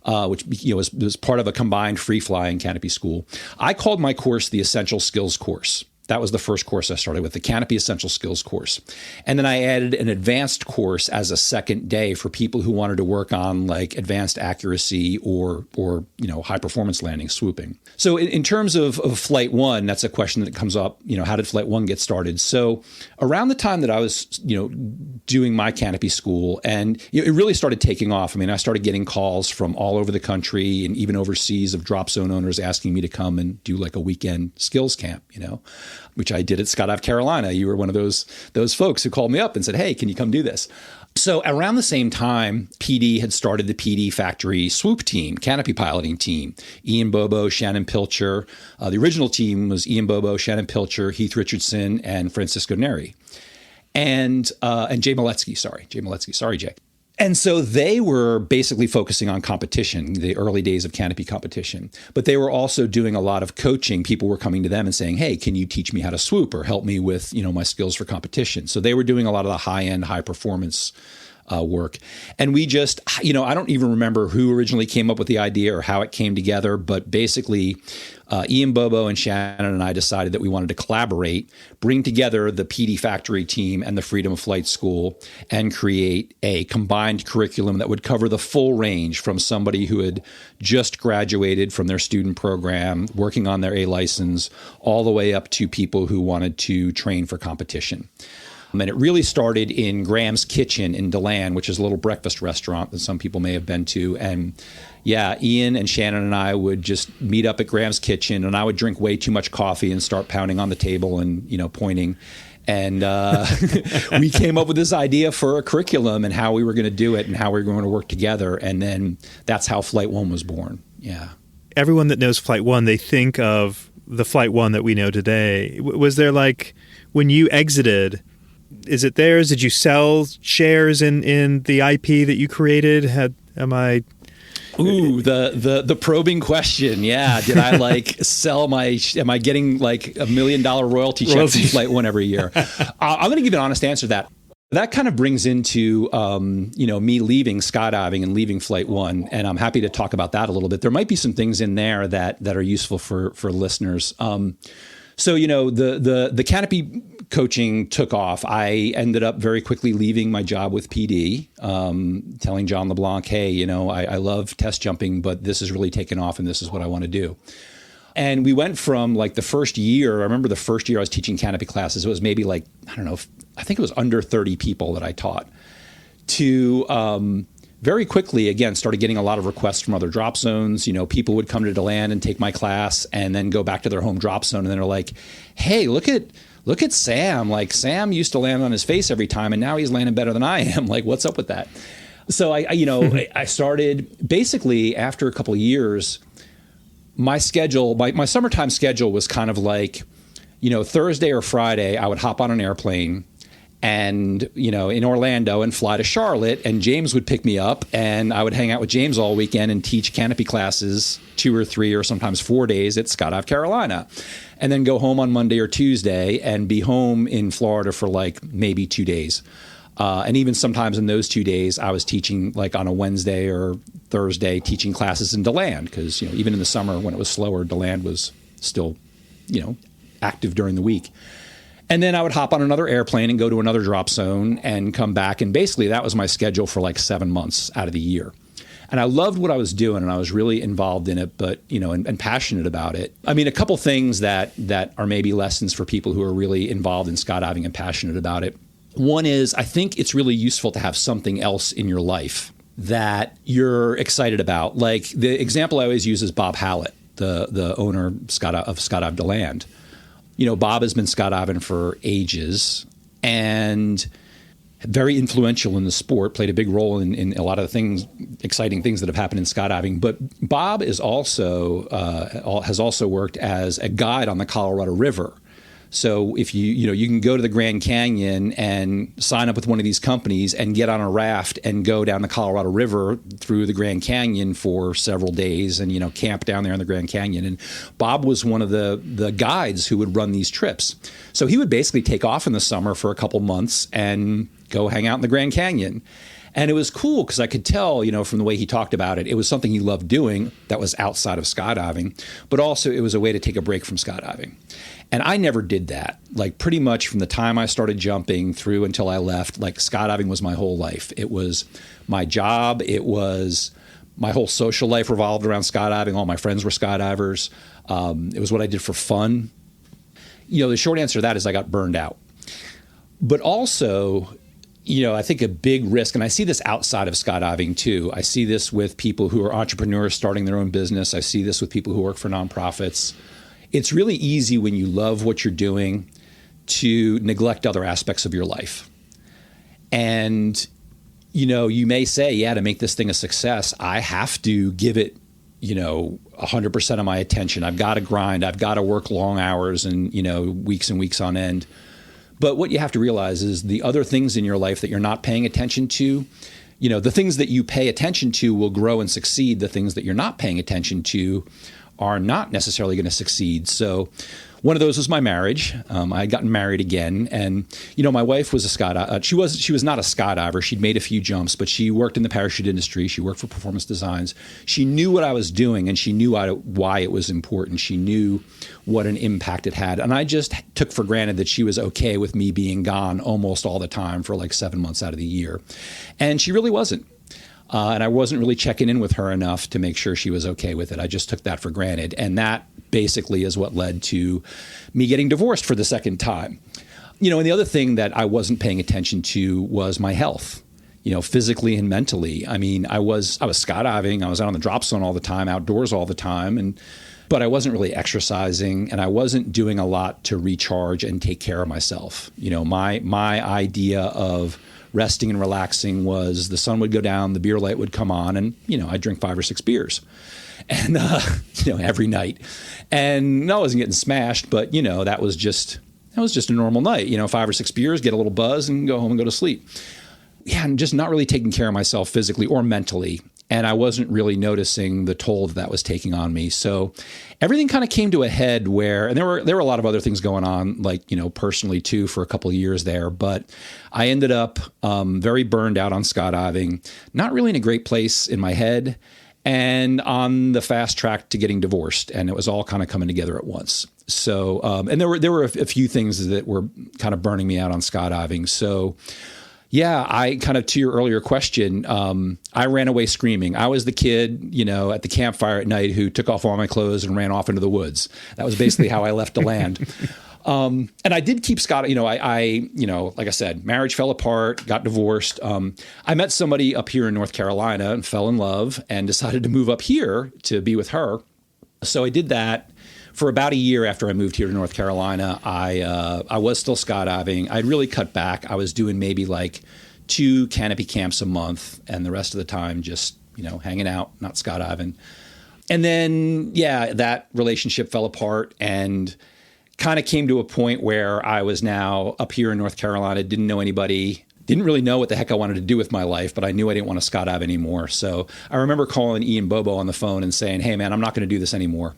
which was part of a combined free flying canopy school. I called my course the Essential Skills course. That was the first course I started with, the Canopy Essential Skills course. And then I added an advanced course as a second day for people who wanted to work on like advanced accuracy or high performance landing, swooping. So in terms of Flight-1, that's a question that comes up, how did Flight-1 get started? So around the time that I was, doing my canopy school, and it really started taking off. I mean, I started getting calls from all over the country and even overseas of drop zone owners asking me to come and do like a weekend skills camp, which I did at Skydive Carolina. You were one of those folks who called me up and said, hey, can you come do this? So around the same time, PD had started the PD Factory swoop team, canopy piloting team. Ian Bobo, Shannon Pilcher. The original team was Ian Bobo, Shannon Pilcher, Heath Richardson, and Francisco Neri. And Jay Moletsky. Sorry, Jay. And so they were basically focusing on competition, the early days of canopy competition. But they were also doing a lot of coaching. People were coming to them and saying, hey, can you teach me how to swoop or help me with, my skills for competition? So they were doing a lot of the high-end, high-performance work. And we just, I don't even remember who originally came up with the idea or how it came together, but basically Ian Bobo and Shannon and I decided that we wanted to collaborate, bring together the PD Factory team and the Freedom of Flight School and create a combined curriculum that would cover the full range from somebody who had just graduated from their student program, working on their A license, all the way up to people who wanted to train for competition. And it really started in Graham's Kitchen in DeLand, which is a little breakfast restaurant that some people may have been to. And Ian and Shannon and I would just meet up at Graham's Kitchen, and I would drink way too much coffee and start pounding on the table and, pointing. And we came up with this idea for a curriculum and how we were going to do it and how we were going to work together. And then that's how Flight-1 was born. Yeah. Everyone that knows Flight-1, they think of the Flight-1 that we know today. Was there like, when you exited, is it theirs? Did you sell shares in the IP that you created? Ooh, the probing question. Yeah. Did I am I getting like $1 million royalty check from Flight-1 every year? I'm going to give you an honest answer to that. That kind of brings into, me leaving skydiving and leaving Flight-1. And I'm happy to talk about that a little bit. There might be some things in there that are useful for listeners. So, the canopy coaching took off. I ended up very quickly leaving my job with PD, telling John LeBlanc, hey, I love test jumping, but this has really taken off and this is what I want to do. And we went from like the first year, I remember the first year I was teaching canopy classes, it was maybe like, I don't know, I think it was under 30 people that I taught, to very quickly, again, started getting a lot of requests from other drop zones. People would come to DeLand and take my class and then go back to their home drop zone. And then they're like, hey, look at Sam. Like, Sam used to land on his face every time, and now he's landing better than I am. Like, what's up with that? So I started basically after a couple of years, my schedule, my summertime schedule was kind of like, Thursday or Friday, I would hop on an airplane and, in Orlando and fly to Charlotte, and James would pick me up and I would hang out with James all weekend and teach canopy classes 2 or 3 or sometimes 4 days at Skydive Carolina, and then go home on Monday or Tuesday and be home in Florida for like maybe 2 days. And even sometimes in those 2 days, I was teaching like on a Wednesday or Thursday, teaching classes in DeLand, because even in the summer when it was slower, DeLand was still, active during the week. And then I would hop on another airplane and go to another drop zone and come back. And basically that was my schedule for like 7 months out of the year. And I loved what I was doing and I was really involved in it, but, and passionate about it. I mean, a couple things that are maybe lessons for people who are really involved in skydiving and passionate about it. One is, I think it's really useful to have something else in your life that you're excited about. Like the example I always use is Bob Hallett, the owner of Skydive DeLand. Bob has been skydiving for ages and very influential in the sport, played a big role in a lot of the things, exciting things that have happened in skydiving. But Bob is also has also worked as a guide on the Colorado River. So if you can go to the Grand Canyon and sign up with one of these companies and get on a raft and go down the Colorado River through the Grand Canyon for several days and, camp down there in the Grand Canyon. And Bob was one of the guides who would run these trips. So he would basically take off in the summer for a couple months and go hang out in the Grand Canyon. And it was cool because I could tell, from the way he talked about it, it was something he loved doing that was outside of skydiving, but also it was a way to take a break from skydiving. And I never did that. Like pretty much from the time I started jumping through until I left, like skydiving was my whole life. It was my job. It was my whole social life revolved around skydiving. All my friends were skydivers. It was what I did for fun. The short answer to that is I got burned out. But also, I think a big risk, and I see this outside of skydiving too. I see this with people who are entrepreneurs starting their own business. I see this with people who work for nonprofits. It's really easy when you love what you're doing to neglect other aspects of your life. And, you may say, yeah, to make this thing a success, I have to give it, 100% of my attention. I've got to grind. I've got to work long hours and, weeks and weeks on end. But what you have to realize is the other things in your life that you're not paying attention to, the things that you pay attention to will grow and succeed. The things that you're not paying attention to are not necessarily going to succeed. So one of those was my marriage. I had gotten married again. And, my wife was a skydiver. She was not a skydiver. She'd made a few jumps, but she worked in the parachute industry. She worked for Performance Designs. She knew what I was doing and she knew why it was important. She knew what an impact it had. And I just took for granted that she was okay with me being gone almost all the time for like 7 months out of the year. And she really wasn't. And I wasn't really checking in with her enough to make sure she was okay with it. I just took that for granted. And that basically is what led to me getting divorced for the second time. And the other thing that I wasn't paying attention to was my health. physically and mentally. I mean, I was skydiving. I was out on the drop zone all the time, outdoors all the time. But I wasn't really exercising, and I wasn't doing a lot to recharge and take care of myself. My idea of resting and relaxing was the sun would go down, the beer light would come on, and, I'd drink 5 or 6 beers. And, every night. And I wasn't getting smashed, but, that was just a normal night. 5 or 6 beers, get a little buzz, and go home and go to sleep. Yeah, and just not really taking care of myself physically or mentally. And I wasn't really noticing the toll that was taking on me. So everything kind of came to a head where, and there were a lot of other things going on, like, personally too, for a couple of years there. But I ended up very burned out on skydiving, not really in a great place in my head, and on the fast track to getting divorced. And it was all kind of coming together at once. So, and there were a few things that were kind of burning me out on skydiving. So, yeah, I kind of, to your earlier question, I ran away screaming. I was the kid, at the campfire at night who took off all my clothes and ran off into the woods. That was basically how I left the land. And I did keep skydiving. Like I said, marriage fell apart, got divorced. I met somebody up here in North Carolina and fell in love and decided to move up here to be with her. So I did that. For about a year after I moved here to North Carolina, I was still skydiving. I'd really cut back. I was doing maybe like 2 canopy camps a month, and the rest of the time just, hanging out, not skydiving. And then, that relationship fell apart and kind of came to a point where I was now up here in North Carolina, didn't know anybody, didn't really know what the heck I wanted to do with my life, but I knew I didn't want to skydive anymore. So I remember calling Ian Bobo on the phone and saying, hey, man, I'm not going to do this anymore.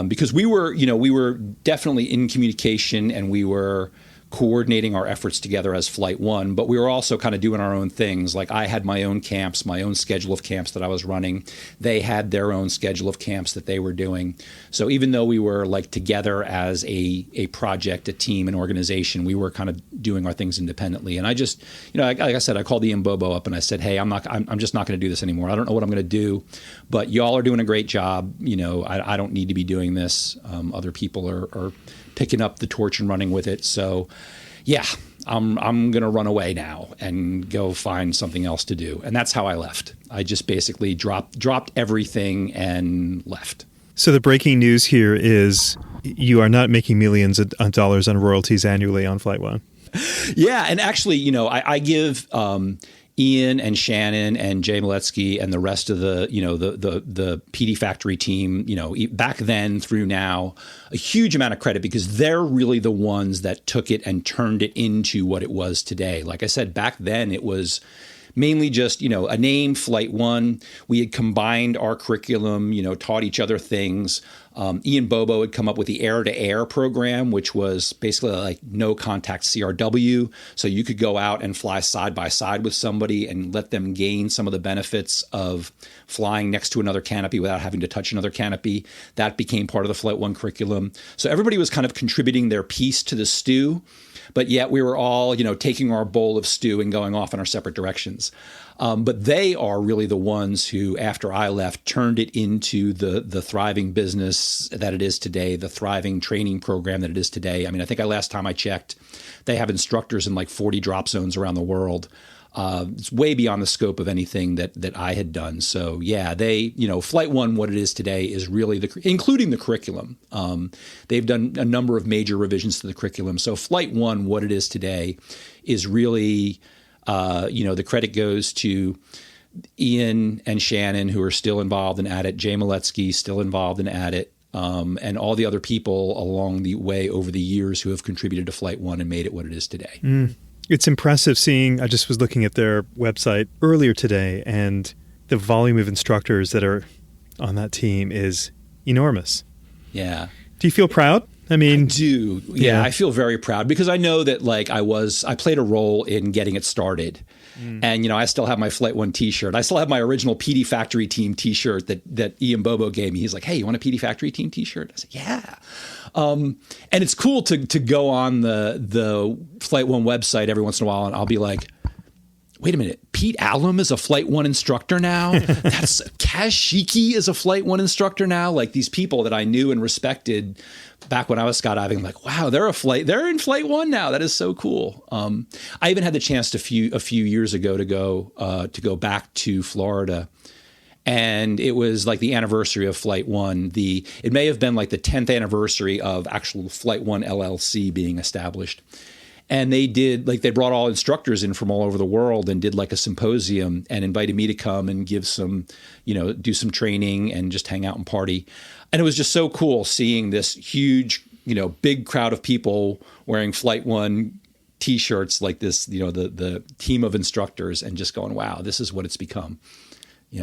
Because we were definitely in communication, and we were coordinating our efforts together as Flight-1, but we were also kind of doing our own things. Like, I had my own camps, my own schedule of camps that I was running. They had their own schedule of camps that they were doing. So even though we were like together as a project, a team, an organization, we were kind of doing our things independently. And I just, like I said, I called Ian Bobo up and I said, hey, I'm just not going to do this anymore. I don't know what I'm going to do, but y'all are doing a great job. I don't need to be doing this. Other people are picking up the torch and running with it. So, yeah, I'm going to run away now and go find something else to do. And that's how I left. I just basically dropped everything and left. So the breaking news here is you are not making millions of dollars on royalties annually on Flight-1. Yeah, and actually, I give Ian and Shannon and Jay Maletsky and the rest of the PD Factory team, back then through now, a huge amount of credit, because they're really the ones that took it and turned it into what it was today. Like I said, back then it was mainly just, a name, Flight-1. We had combined our curriculum, taught each other things. Ian Bobo had come up with the air-to-air program, which was basically like no-contact CRW. So you could go out and fly side by side with somebody and let them gain some of the benefits of flying next to another canopy without having to touch another canopy. That became part of the Flight-1 curriculum. So everybody was kind of contributing their piece to the stew, but yet we were all, taking our bowl of stew and going off in our separate directions. But they are really the ones who, after I left, turned it into the thriving business that it is today, the thriving training program that it is today. I mean, I think last time I checked, they have instructors in like 40 drop zones around the world. It's way beyond the scope of anything that I had done. So yeah, they, Flight-1, what it is today is really including the curriculum. They've done a number of major revisions to the curriculum. So Flight-1, what it is today is really, the credit goes to Ian and Shannon, who are still involved in ADIT, Jay Maletsky still involved in ADIT, and all the other people along the way over the years who have contributed to Flight-1 and made it what it is today. It's impressive seeing, I just was looking at their website earlier today, and the volume of instructors that are on that team is enormous. Yeah. Do you feel proud? I mean, I do. Yeah, I feel very proud because I know that I played a role in getting it started. And, I still have my Flight-1 t-shirt. I still have my original PD Factory team t-shirt that Ian Bobo gave me. He's like, hey, you want a PD Factory team t-shirt? I said, yeah. And it's cool to go on the Flight-1 website every once in a while, and I'll be like, wait a minute, Pete Allum is a Flight-1 instructor now. That's Kaz Shiki is a Flight-1 instructor now. Like these people that I knew and respected back when I was skydiving, I'm like, wow, they're in Flight-1 now. That is so cool. I even had the chance a few years ago to go back to Florida. And it was like the anniversary of Flight-1. It may have been like the 10th anniversary of actual Flight-1 LLC being established. And they brought all instructors in from all over the world and did like a symposium and invited me to come and give some, do some training and just hang out and party. And it was just so cool seeing this huge, big crowd of people wearing Flight-1 T-shirts like this, the team of instructors, and just going, wow, this is what it's become.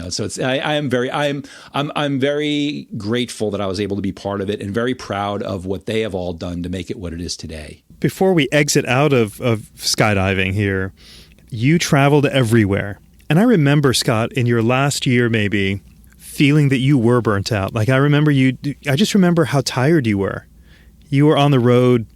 So I'm very grateful that I was able to be part of it, and very proud of what they have all done to make it what it is today. Before we exit out of skydiving here, you traveled everywhere. And I remember, Scott, in your last year maybe, feeling that you were burnt out. Like I just remember how tired you were. You were on the road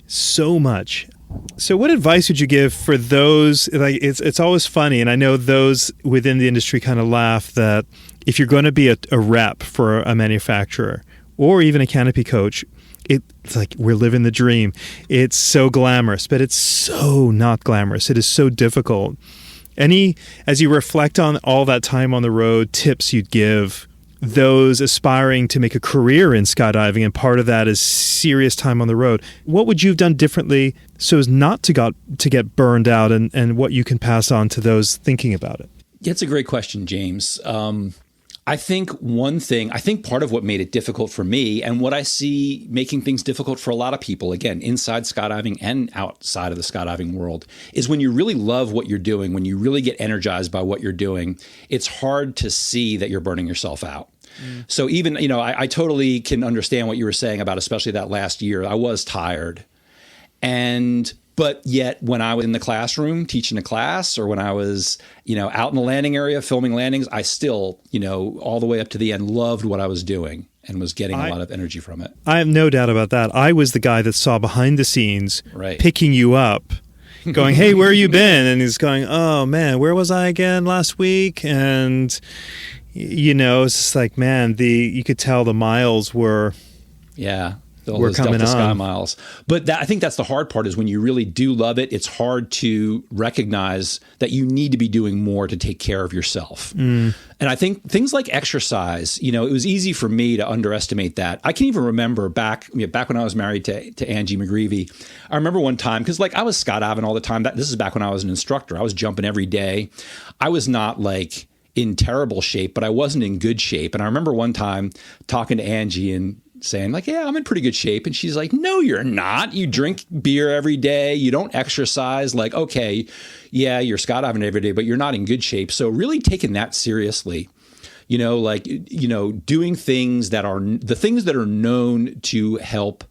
so much. So what advice would you give for those, like it's always funny, and I know those within the industry kind of laugh that if you're going to be a rep for a manufacturer or even a canopy coach, it's like we're living the dream. It's so glamorous, but it's so not glamorous. It is so difficult. As you reflect on all that time on the road, tips you'd give those aspiring to make a career in skydiving, and part of that is serious time on the road. What would you have done differently so as not to get burned out, and what you can pass on to those thinking about it? Yeah, it's a great question, James. I think part of what made it difficult for me, and what I see making things difficult for a lot of people, again, inside skydiving and outside of the skydiving world, is when you really love what you're doing, when you really get energized by what you're doing, it's hard to see that you're burning yourself out. So even, I totally can understand what you were saying about, especially that last year. I was tired. But yet when I was in the classroom teaching a class, or when I was, out in the landing area filming landings, I still, all the way up to the end, loved what I was doing and was getting a lot of energy from it. I have no doubt about that. I was the guy that saw behind the scenes, right, picking you up, going, hey, where you been? And he's going, oh man, where was I again last week? And it's just like, man, you could tell the miles were, we're coming on. Sky miles. But I think that's the hard part, is when you really do love it, it's hard to recognize that you need to be doing more to take care of yourself. And I think things like exercise, it was easy for me to underestimate that. I can even remember back when I was married to Angie McGreevy, I remember one time, because I was skydiving all the time. This is back when I was an instructor. I was jumping every day. I was not in terrible shape, but I wasn't in good shape. And I remember one time talking to Angie and saying yeah, I'm in pretty good shape. And she's like, no, you're not. You drink beer every day. You don't exercise. Okay, yeah, you're skydiving every day, but you're not in good shape. So really taking that seriously, doing things that are known to help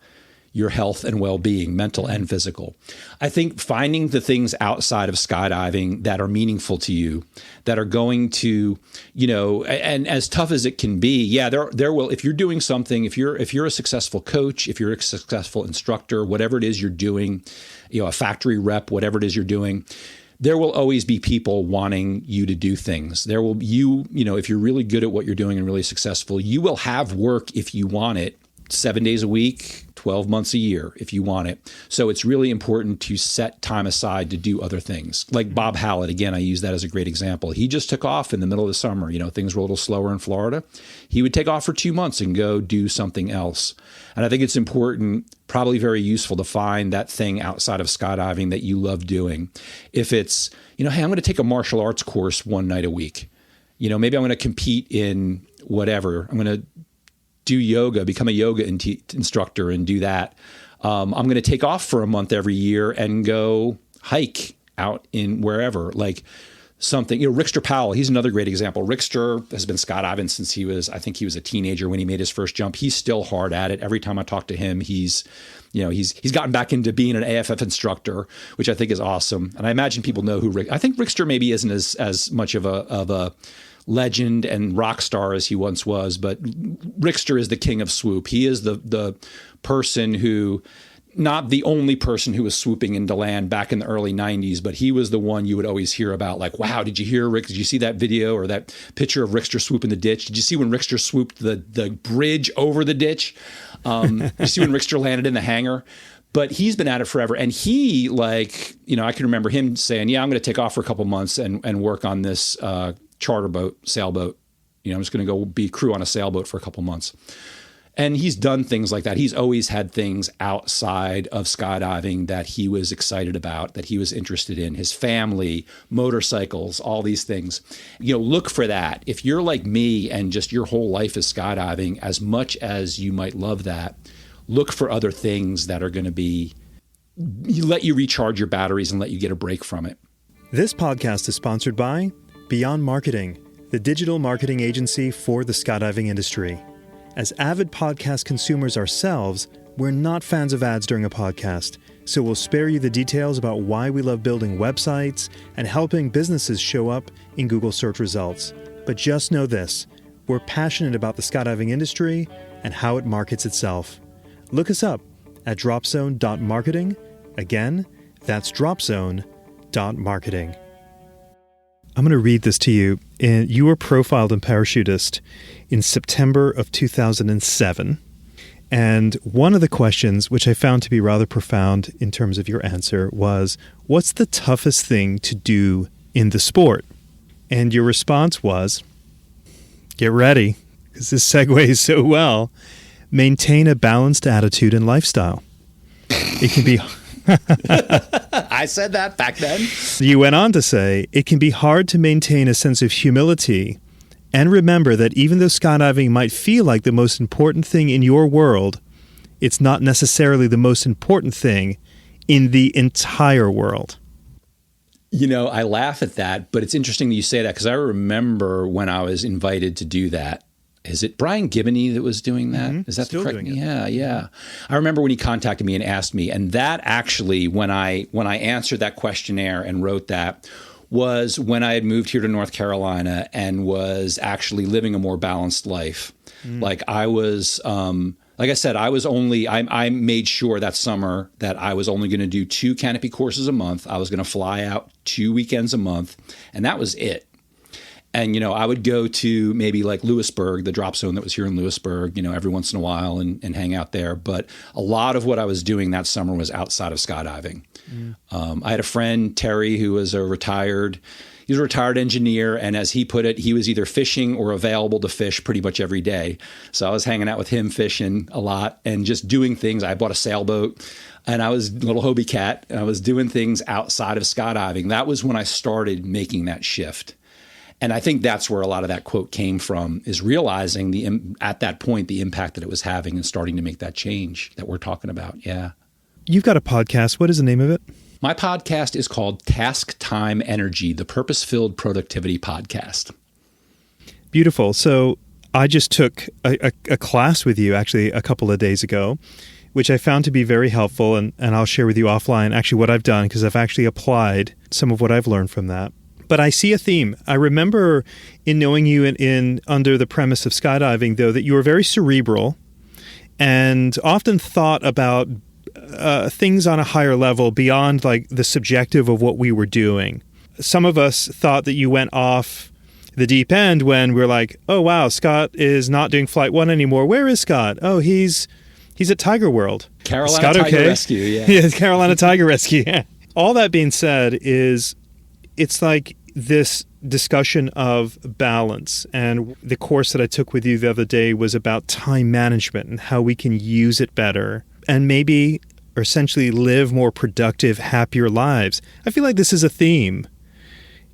your health and well-being, mental and physical. I think finding the things outside of skydiving that are meaningful to you, that are going to, and as tough as it can be, there will, if you're doing something, if you're a successful coach, if you're a successful instructor, whatever it is you're doing, a factory rep, whatever it is you're doing, there will always be people wanting you to do things. There will, if you're really good at what you're doing and really successful, you will have work if you want it, 7 days a week, 12 months a year if you want it. So it's really important to set time aside to do other things. Like Bob Hallett, again, I use that as a great example. He just took off in the middle of the summer. Things were a little slower in Florida. He would take off for 2 months and go do something else. And I think it's important, probably very useful, to find that thing outside of skydiving that you love doing. If it's, hey, I'm going to take a martial arts course one night a week. Maybe I'm going to compete in whatever. I'm going to do yoga, become a yoga instructor and do that. I'm going to take off for a month every year and go hike out in wherever, something. Rickster Powell, he's another great example. Rickster has been skydiving since he was a teenager when he made his first jump. He's still hard at it. Every time I talk to him, he's gotten back into being an AFF instructor, which I think is awesome. And I imagine people know who I think Rickster maybe isn't as much of a legend and rock star as he once was, but Rickster is the king of swoop. He is the person who not the only person who was swooping into land back in the early 90s, but he was the one you would always hear about. Like, wow, did you hear Rick? Did you see that video or that picture of Rickster swooping the ditch? Did you see when Rickster swooped the bridge over the ditch? You see when Rickster landed in the hangar? But he's been at it forever. And he, like, I can remember him saying, yeah, I'm going to take off for a couple months and work on this charter boat, sailboat. I'm just going to go be crew on a sailboat for a couple months. And he's done things like that. He's always had things outside of skydiving that he was excited about, that he was interested in, his family, motorcycles, all these things. Look for that. If you're like me and just your whole life is skydiving, as much as you might love that, look for other things that are going to let you recharge your batteries and let you get a break from it. This podcast is sponsored by Beyond Marketing, the digital marketing agency for the skydiving industry. As avid podcast consumers ourselves, we're not fans of ads during a podcast, so we'll spare you the details about why we love building websites and helping businesses show up in Google search results. But just know this, we're passionate about the skydiving industry and how it markets itself. Look us up at dropzone.marketing. Again, that's dropzone.marketing. I'm going to read this to you. You were profiled in Parachutist in September of 2007. And one of the questions, which I found to be rather profound in terms of your answer, was, what's the toughest thing to do in the sport? And your response was, get ready, because this segues so well, maintain a balanced attitude and lifestyle. It can be... I said that back then. You went on to say, it can be hard to maintain a sense of humility and remember that even though skydiving might feel like the most important thing in your world, it's not necessarily the most important thing in the entire world. I laugh at that, but it's interesting that you say that because I remember when I was invited to do that. Is it Brian Gibney that was doing that? Mm-hmm. Is that Still the correct? Doing it. Yeah. I remember when he contacted me and asked me, and that actually, when I answered that questionnaire and wrote that, was when I had moved here to North Carolina and was actually living a more balanced life. Like I was, like I said, I made sure that summer that I was only going to do 2 canopy courses a month. I was going to fly out 2 weekends a month, and that was it. And, I would go to maybe like Lewisburg, the drop zone that was here in Lewisburg, every once in a while and hang out there. But a lot of what I was doing that summer was outside of skydiving. I had a friend, Terry, who was a retired engineer. And as he put it, he was either fishing or available to fish pretty much every day. So I was hanging out with him fishing a lot and just doing things. I bought a sailboat and I was a little Hobie cat and I was doing things outside of skydiving. That was when I started making that shift. And I think that's where a lot of that quote came from, is realizing at that point the impact that it was having and starting to make that change that we're talking about. Yeah. You've got a podcast. What is the name of it? My podcast is called Task Time Energy, the Purpose-Filled Productivity Podcast. Beautiful. So I just took a class with you actually a couple of days ago, which I found to be very helpful. And I'll share with you offline actually what I've done, because I've actually applied some of what I've learned from that. But I see a theme. I remember in knowing you in under the premise of skydiving, though, that you were very cerebral and often thought about things on a higher level beyond like the subjective of what we were doing. Some of us thought that you went off the deep end when we're like, oh, wow, Scott is not doing Flight-1 anymore. Where is Scott? Oh, he's at Tiger World. Carolina Tiger Rescue, yeah. Yeah, Carolina Tiger Rescue, yeah. All that being said is it's like this discussion of balance, and the course that I took with you the other day was about time management and how we can use it better and maybe or essentially live more productive, happier lives. I feel like this is a theme,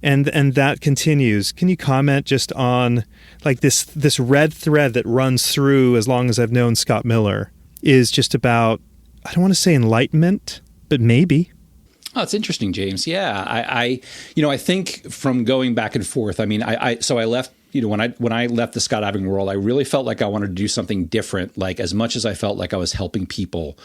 and that continues. Can you comment just on like this red thread that runs through as long as I've known Scott Miller is just about, I don't want to say enlightenment, but maybe. Oh, it's interesting, James. Yeah, I think from going back and forth. I mean, so I left. When I left the skydiving world, I really felt like I wanted to do something different. Like as much as I felt like I was helping people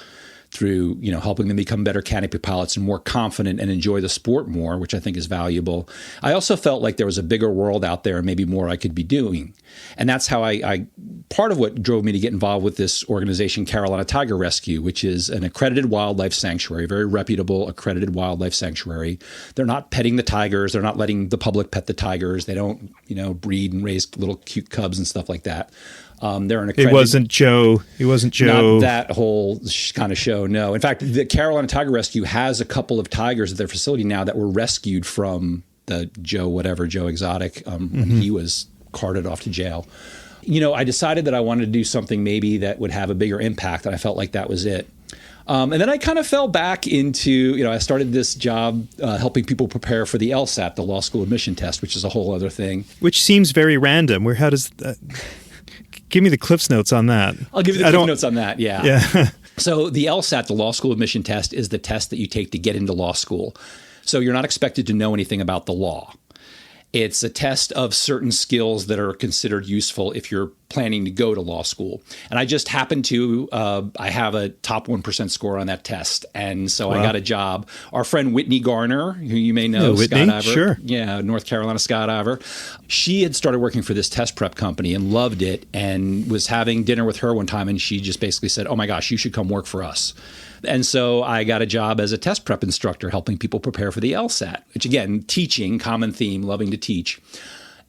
through, helping them become better canopy pilots and more confident and enjoy the sport more, which I think is valuable. I also felt like there was a bigger world out there and maybe more I could be doing. And that's how I part of what drove me to get involved with this organization, Carolina Tiger Rescue, which is an accredited wildlife sanctuary, very reputable accredited wildlife sanctuary. They're not petting the tigers. They're not letting the public pet the tigers. They don't, breed and raise little cute cubs and stuff like that. They're an accredited. It wasn't Joe. Not that whole kind of show. No. In fact, the Carolina Tiger Rescue has a couple of tigers at their facility now that were rescued from the Joe Exotic when he was carted off to jail. I decided that I wanted to do something maybe that would have a bigger impact, and I felt like that was it. And then I kind of fell back into, I started this job helping people prepare for the LSAT, the law school admission test, which is a whole other thing. Which seems very random. How does that... Give me the Cliff's Notes on that. I'll give you the Cliff's Notes on that, yeah. Yeah. So the LSAT, the law school admission test, is the test that you take to get into law school. So you're not expected to know anything about the law. It's a test of certain skills that are considered useful if you're planning to go to law school. And I just happened to, I have a top 1% score on that test. And so I got a job. Our friend Whitney Garner, who you may know, Whitney, skydiver. Sure. Yeah, North Carolina skydiver. She had started working for this test prep company and loved it, and was having dinner with her one time. And she just basically said, "Oh my gosh, you should come work for us." And so I got a job as a test prep instructor, helping people prepare for the LSAT, which again, teaching, common theme, loving to teach.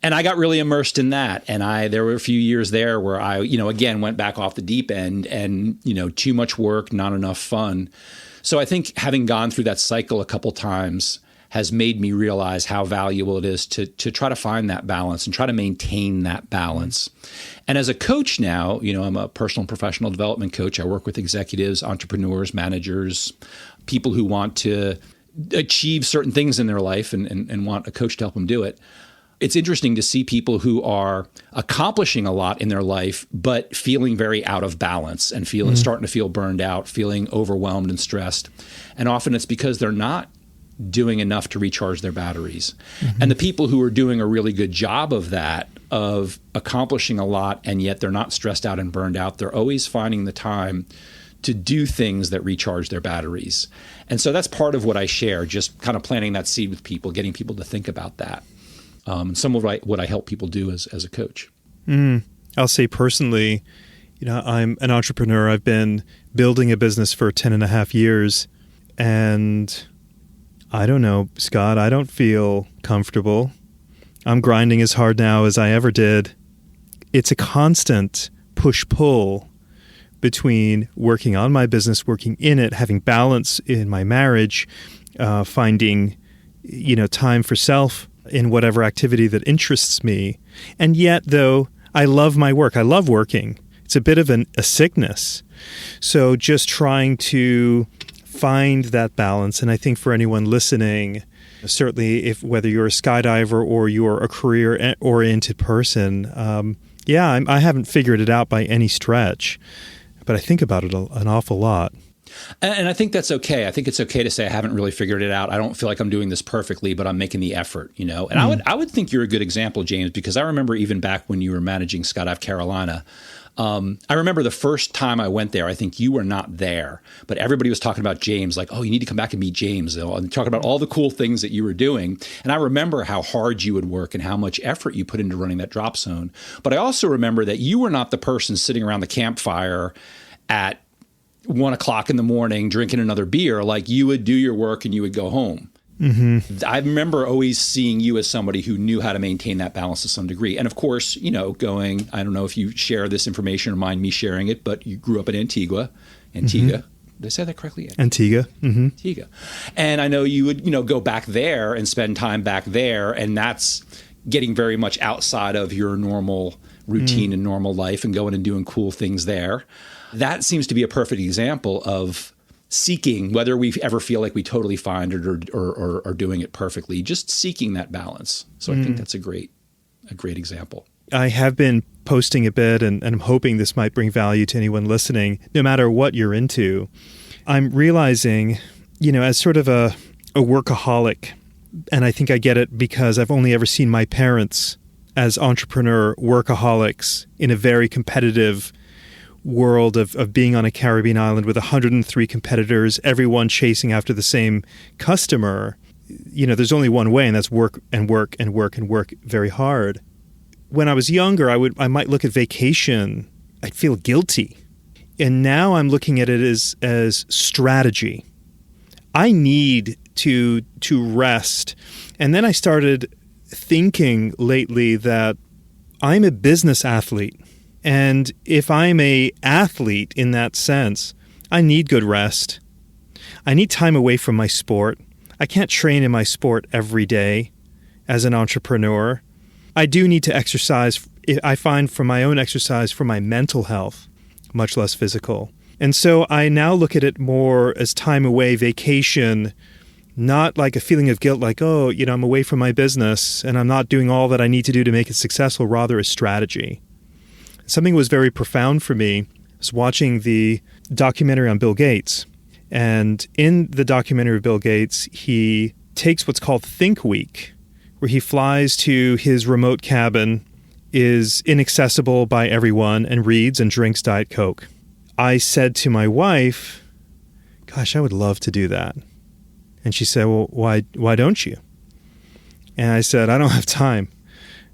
And I got really immersed in that. And there were a few years there where I, again, went back off the deep end and, too much work, not enough fun. So I think having gone through that cycle a couple times has made me realize how valuable it is to try to find that balance and try to maintain that balance. And as a coach now, I'm a personal and professional development coach. I work with executives, entrepreneurs, managers, people who want to achieve certain things in their life and want a coach to help them do it. It's interesting to see people who are accomplishing a lot in their life, but feeling very out of balance and starting to feel burned out, feeling overwhelmed and stressed. And often it's because they're not doing enough to recharge their batteries. And the people who are doing a really good job of that, of accomplishing a lot, and yet they're not stressed out and burned out, they're always finding the time to do things that recharge their batteries. And so that's part of what I share, just kind of planting that seed with people, getting people to think about that. Some of what I help people do as a coach. I'll say personally, I'm an entrepreneur. I've been building a business for 10 and a half years, and I don't know, Scott, I don't feel comfortable. I'm grinding as hard now as I ever did. It's a constant push-pull between working on my business, working in it, having balance in my marriage, finding, time for self in whatever activity that interests me. And yet, though, I love my work. I love working. It's a bit of a sickness. So just trying to find that balance. And I think for anyone listening, certainly whether you're a skydiver or you're a career-oriented person, I haven't figured it out by any stretch, but I think about it an awful lot. And I think that's okay. I think it's okay to say I haven't really figured it out. I don't feel like I'm doing this perfectly, but I'm making the effort, And I would think you're a good example, James, because I remember even back when you were managing Skydive Carolina, I remember the first time I went there, I think you were not there, but everybody was talking about James, like, oh, you need to come back and meet James, and talking about all the cool things that you were doing. And I remember how hard you would work and how much effort you put into running that drop zone. But I also remember that you were not the person sitting around the campfire at 1 o'clock in the morning drinking another beer. Like, you would do your work and you would go home. I remember always seeing you as somebody who knew how to maintain that balance to some degree. And of course, going, I don't know if you share this information or mind me sharing it, but you grew up in Antigua. Did I say that correctly? Antigua. Antigua. And I know you would, go back there and spend time back there. And that's getting very much outside of your normal routine and normal life and going and doing cool things there. That seems to be a perfect example of seeking, whether we ever feel like we totally find it or are doing it perfectly, just seeking that balance. So I think that's a great example. I have been posting a bit, and I'm hoping this might bring value to anyone listening, no matter what you're into. I'm realizing, as sort of a workaholic, and I think I get it because I've only ever seen my parents as entrepreneur workaholics in a very competitive world of being on a Caribbean island with 103 competitors, everyone chasing after the same customer, there's only one way, and that's work and work and work and work very hard. When I was younger, I might look at vacation, I'd feel guilty. And now I'm looking at it as strategy. I need to rest. And then I started thinking lately that I'm a business athlete. And if I'm a athlete in that sense, I need good rest. I need time away from my sport. I can't train in my sport every day as an entrepreneur. I do need to exercise. I find from my own exercise for my mental health, much less physical. And so I now look at it more as time away, vacation, not like a feeling of guilt, like, I'm away from my business and I'm not doing all that I need to do to make it successful, rather a strategy. Something was very profound for me. I was watching the documentary on Bill Gates. And in the documentary of Bill Gates, he takes what's called Think Week, where he flies to his remote cabin, is inaccessible by everyone, and reads and drinks Diet Coke. I said to my wife, gosh, I would love to do that. And she said, well, why don't you? And I said, I don't have time.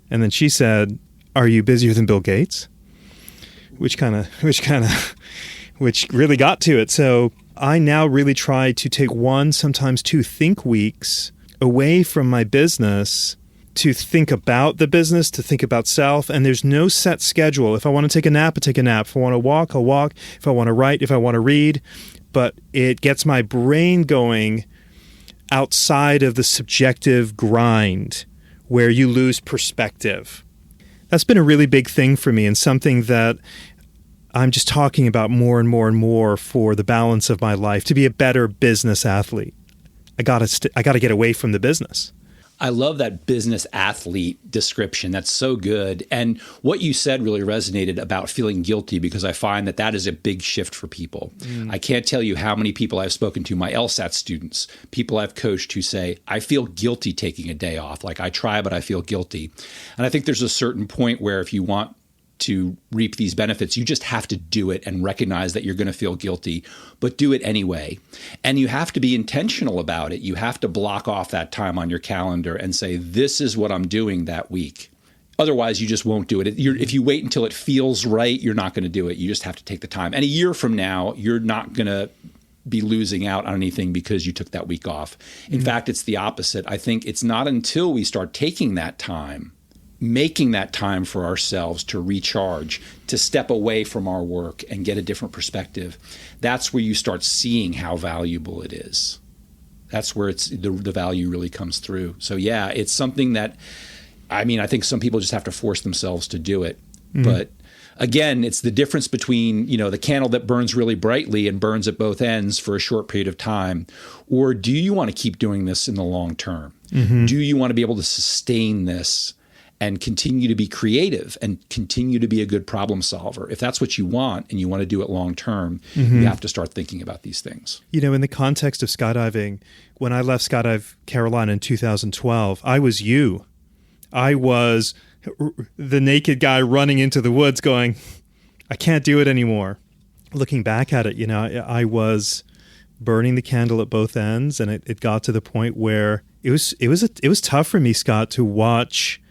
And then she said, are you busier than Bill Gates? Which really got to it. So I now really try to take one, sometimes two think weeks away from my business to think about the business, to think about self. And there's no set schedule. If I want to take a nap, I take a nap. If I want to walk, I'll walk. If I want to write, if I want to read. But it gets my brain going outside of the subjective grind where you lose perspective. That's been a really big thing for me, and something that I'm just talking about more and more and more for the balance of my life, to be a better business athlete. I got to get away from the business. I love that business athlete description. That's so good. And what you said really resonated about feeling guilty, because I find that is a big shift for people. I can't tell you how many people I've spoken to, my LSAT students, people I've coached who say, I feel guilty taking a day off. Like I try, but I feel guilty. And I think there's a certain point where if you want to reap these benefits, you just have to do it and recognize that you're going to feel guilty, but do it anyway. And you have to be intentional about it. You have to block off that time on your calendar and say, this is what I'm doing that week. Otherwise, you just won't do it. If you wait until it feels right, you're not going to do it. You just have to take the time. And a year from now, you're not going to be losing out on anything because you took that week off. In fact, it's the opposite. I think it's not until we start taking that time, making that time for ourselves to recharge, to step away from our work and get a different perspective, that's where you start seeing how valuable it is. That's where the value really comes through. So yeah, it's something that, I think some people just have to force themselves to do it. But again, it's the difference between, the candle that burns really brightly and burns at both ends for a short period of time, or do you want to keep doing this in the long term? Do you want to be able to sustain this and continue to be creative and continue to be a good problem solver? If that's what you want and you want to do it long term, you have to start thinking about these things. In the context of skydiving, when I left Skydive Carolina in 2012, I was you. I was the naked guy running into the woods going, I can't do it anymore. Looking back at it, I was burning the candle at both ends, and it got to the point where it was tough for me, Scott, to watch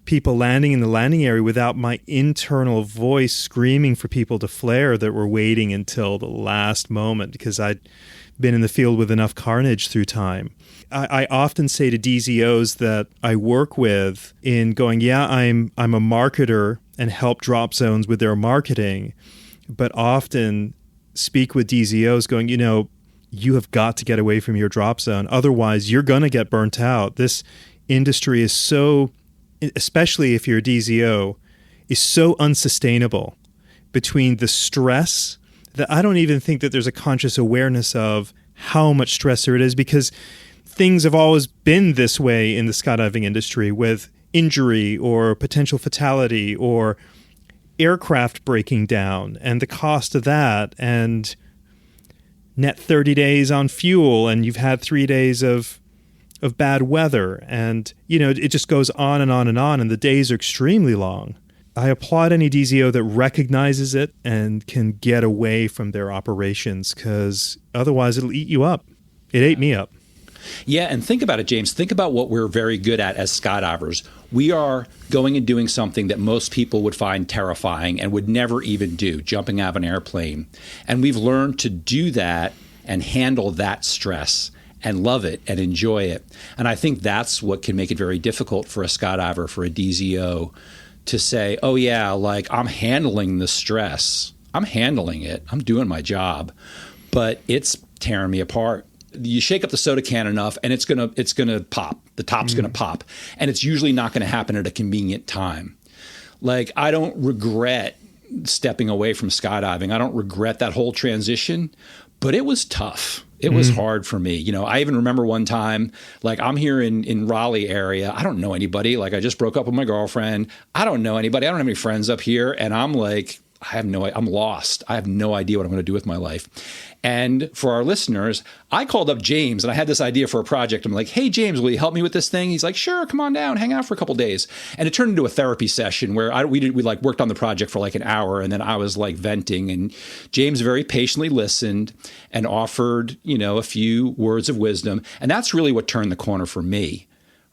people landing in the landing area without my internal voice screaming for people to flare that were waiting until the last moment, because I'd been in the field with enough carnage through time. I often say to DZOs that I work with in going, I'm a marketer and help dropzones with their marketing, but often speak with DZOs going, you have got to get away from your drop zone. Otherwise, you're going to get burnt out. This industry is so, especially if you're a DZO, is so unsustainable between the stress that I don't even think that there's a conscious awareness of how much stressor it is, because things have always been this way in the skydiving industry, with injury or potential fatality or aircraft breaking down and the cost of that, and net 30 days on fuel, and you've had 3 days of bad weather, and it just goes on and on and on, and the days are extremely long. I applaud any DZO that recognizes it and can get away from their operations, because otherwise it'll eat you up. It ate me up. Yeah, and think about it, James. Think about what we're very good at as skydivers. We are going and doing something that most people would find terrifying and would never even do, jumping out of an airplane. And we've learned to do that and handle that stress and love it and enjoy it. And I think that's what can make it very difficult for a skydiver, for a DZO, to say, oh yeah, like I'm handling the stress. I'm handling it. I'm doing my job. But it's tearing me apart. You shake up the soda can enough and it's gonna pop. The top's gonna pop. And it's usually not gonna happen at a convenient time. Like, I don't regret stepping away from skydiving. I don't regret that whole transition, but it was tough. It was hard for me. You know, I even remember one time, like I'm here in Raleigh area. I don't know anybody. Like I just broke up with my girlfriend. I don't know anybody. I don't have any friends up here. And I'm like, I'm lost. I have no idea what I'm going to do with my life. And for our listeners, I called up James and I had this idea for a project. I'm like, hey, James, will you help me with this thing? He's like, sure, come on down, hang out for a couple of days. And it turned into a therapy session where we like worked on the project for like an hour. And then I was like venting, and James very patiently listened and offered, you know, a few words of wisdom. And that's really what turned the corner for me.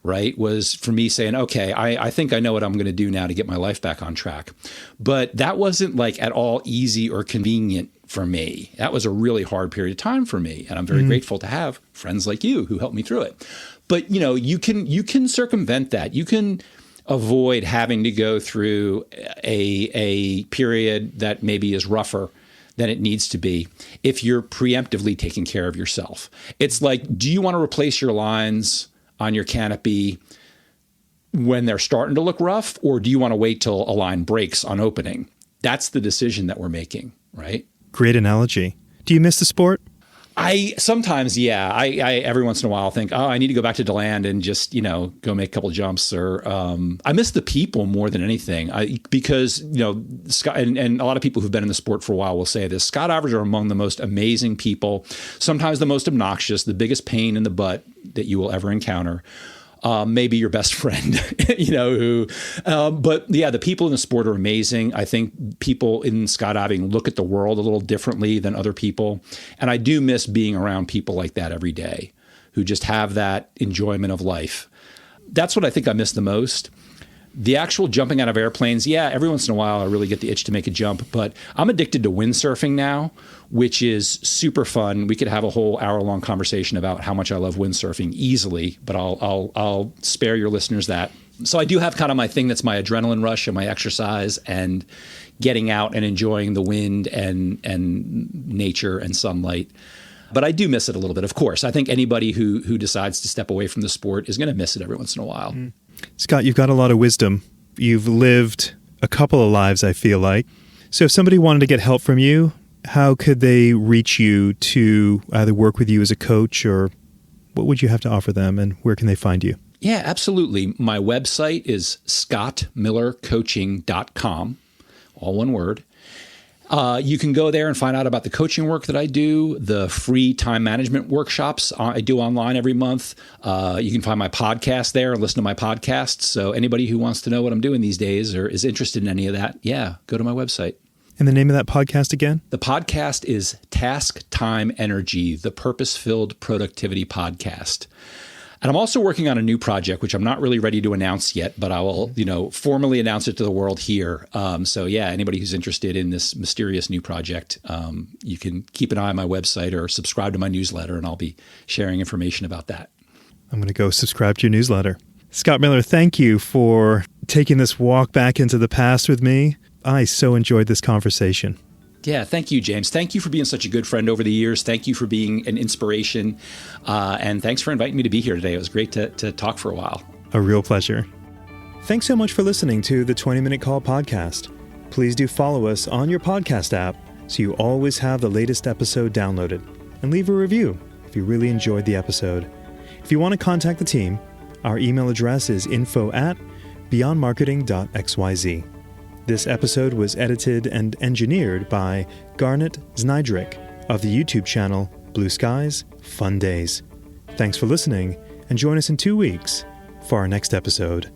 Right, was for me saying, okay, I think I know what I'm going to do now to get my life back on track. But that wasn't like at all easy or convenient for me. That was a really hard period of time for me. And I'm very grateful to have friends like you who helped me through it. But, you know, you can circumvent that. You can avoid having to go through a period that maybe is rougher than it needs to be if you're preemptively taking care of yourself. It's like, do you want to replace your lines on your canopy when they're starting to look rough, or do you want to wait till a line breaks on opening? That's the decision that we're making, right? Great analogy. Do you miss the sport? Sometimes, yeah. I every once in a while think, oh, I need to go back to DeLand and just, you know, go make a couple jumps. Or I miss the people more than anything, because, you know, and a lot of people who've been in the sport for a while will say this: skydivers are among the most amazing people, sometimes the most obnoxious, the biggest pain in the butt that you will ever encounter. Maybe your best friend, you know, but yeah, the people in the sport are amazing. I think people in skydiving look at the world a little differently than other people. And I do miss being around people like that every day who just have that enjoyment of life. That's what I think I miss the most. The actual jumping out of airplanes, yeah, every once in a while I really get the itch to make a jump, but I'm addicted to windsurfing now, which is super fun. We could have a whole hour-long conversation about how much I love windsurfing easily, but I'll spare your listeners that. So I do have kind of my thing that's my adrenaline rush and my exercise and getting out and enjoying the wind and nature and sunlight. But I do miss it a little bit, of course. I think anybody who decides to step away from the sport is going to miss it every once in a while. Scott, you've got a lot of wisdom. You've lived a couple of lives, I feel like. So if somebody wanted to get help from you, how could they reach you to either work with you as a coach, or what would you have to offer them, and where can they find you? Yeah, absolutely. My website is scottmillercoaching.com, all one word. You can go there and find out about the coaching work that I do, the free time management workshops I do online every month. You can find my podcast there and listen to my podcasts. So anybody who wants to know what I'm doing these days or is interested in any of that, yeah, go to my website. And the name of that podcast again? The podcast is Task Time Energy, the Purpose-Filled Productivity Podcast. And I'm also working on a new project, which I'm not really ready to announce yet, but I will, formally announce it to the world here. So yeah, anybody who's interested in this mysterious new project, you can keep an eye on my website or subscribe to my newsletter, and I'll be sharing information about that. I'm going to go subscribe to your newsletter. Scott Miller, thank you for taking this walk back into the past with me. I so enjoyed this conversation. Yeah, thank you, James. Thank you for being such a good friend over the years. Thank you for being an inspiration. And thanks for inviting me to be here today. It was great to talk for a while. A real pleasure. Thanks so much for listening to the 20-Minute Call podcast. Please do follow us on your podcast app so you always have the latest episode downloaded. And leave a review if you really enjoyed the episode. If you want to contact the team, our email address is info@beyondmarketing.xyz. This episode was edited and engineered by Garnet Znydrick of the YouTube channel Blue Skies, Fun Days. Thanks for listening, and join us in 2 weeks for our next episode.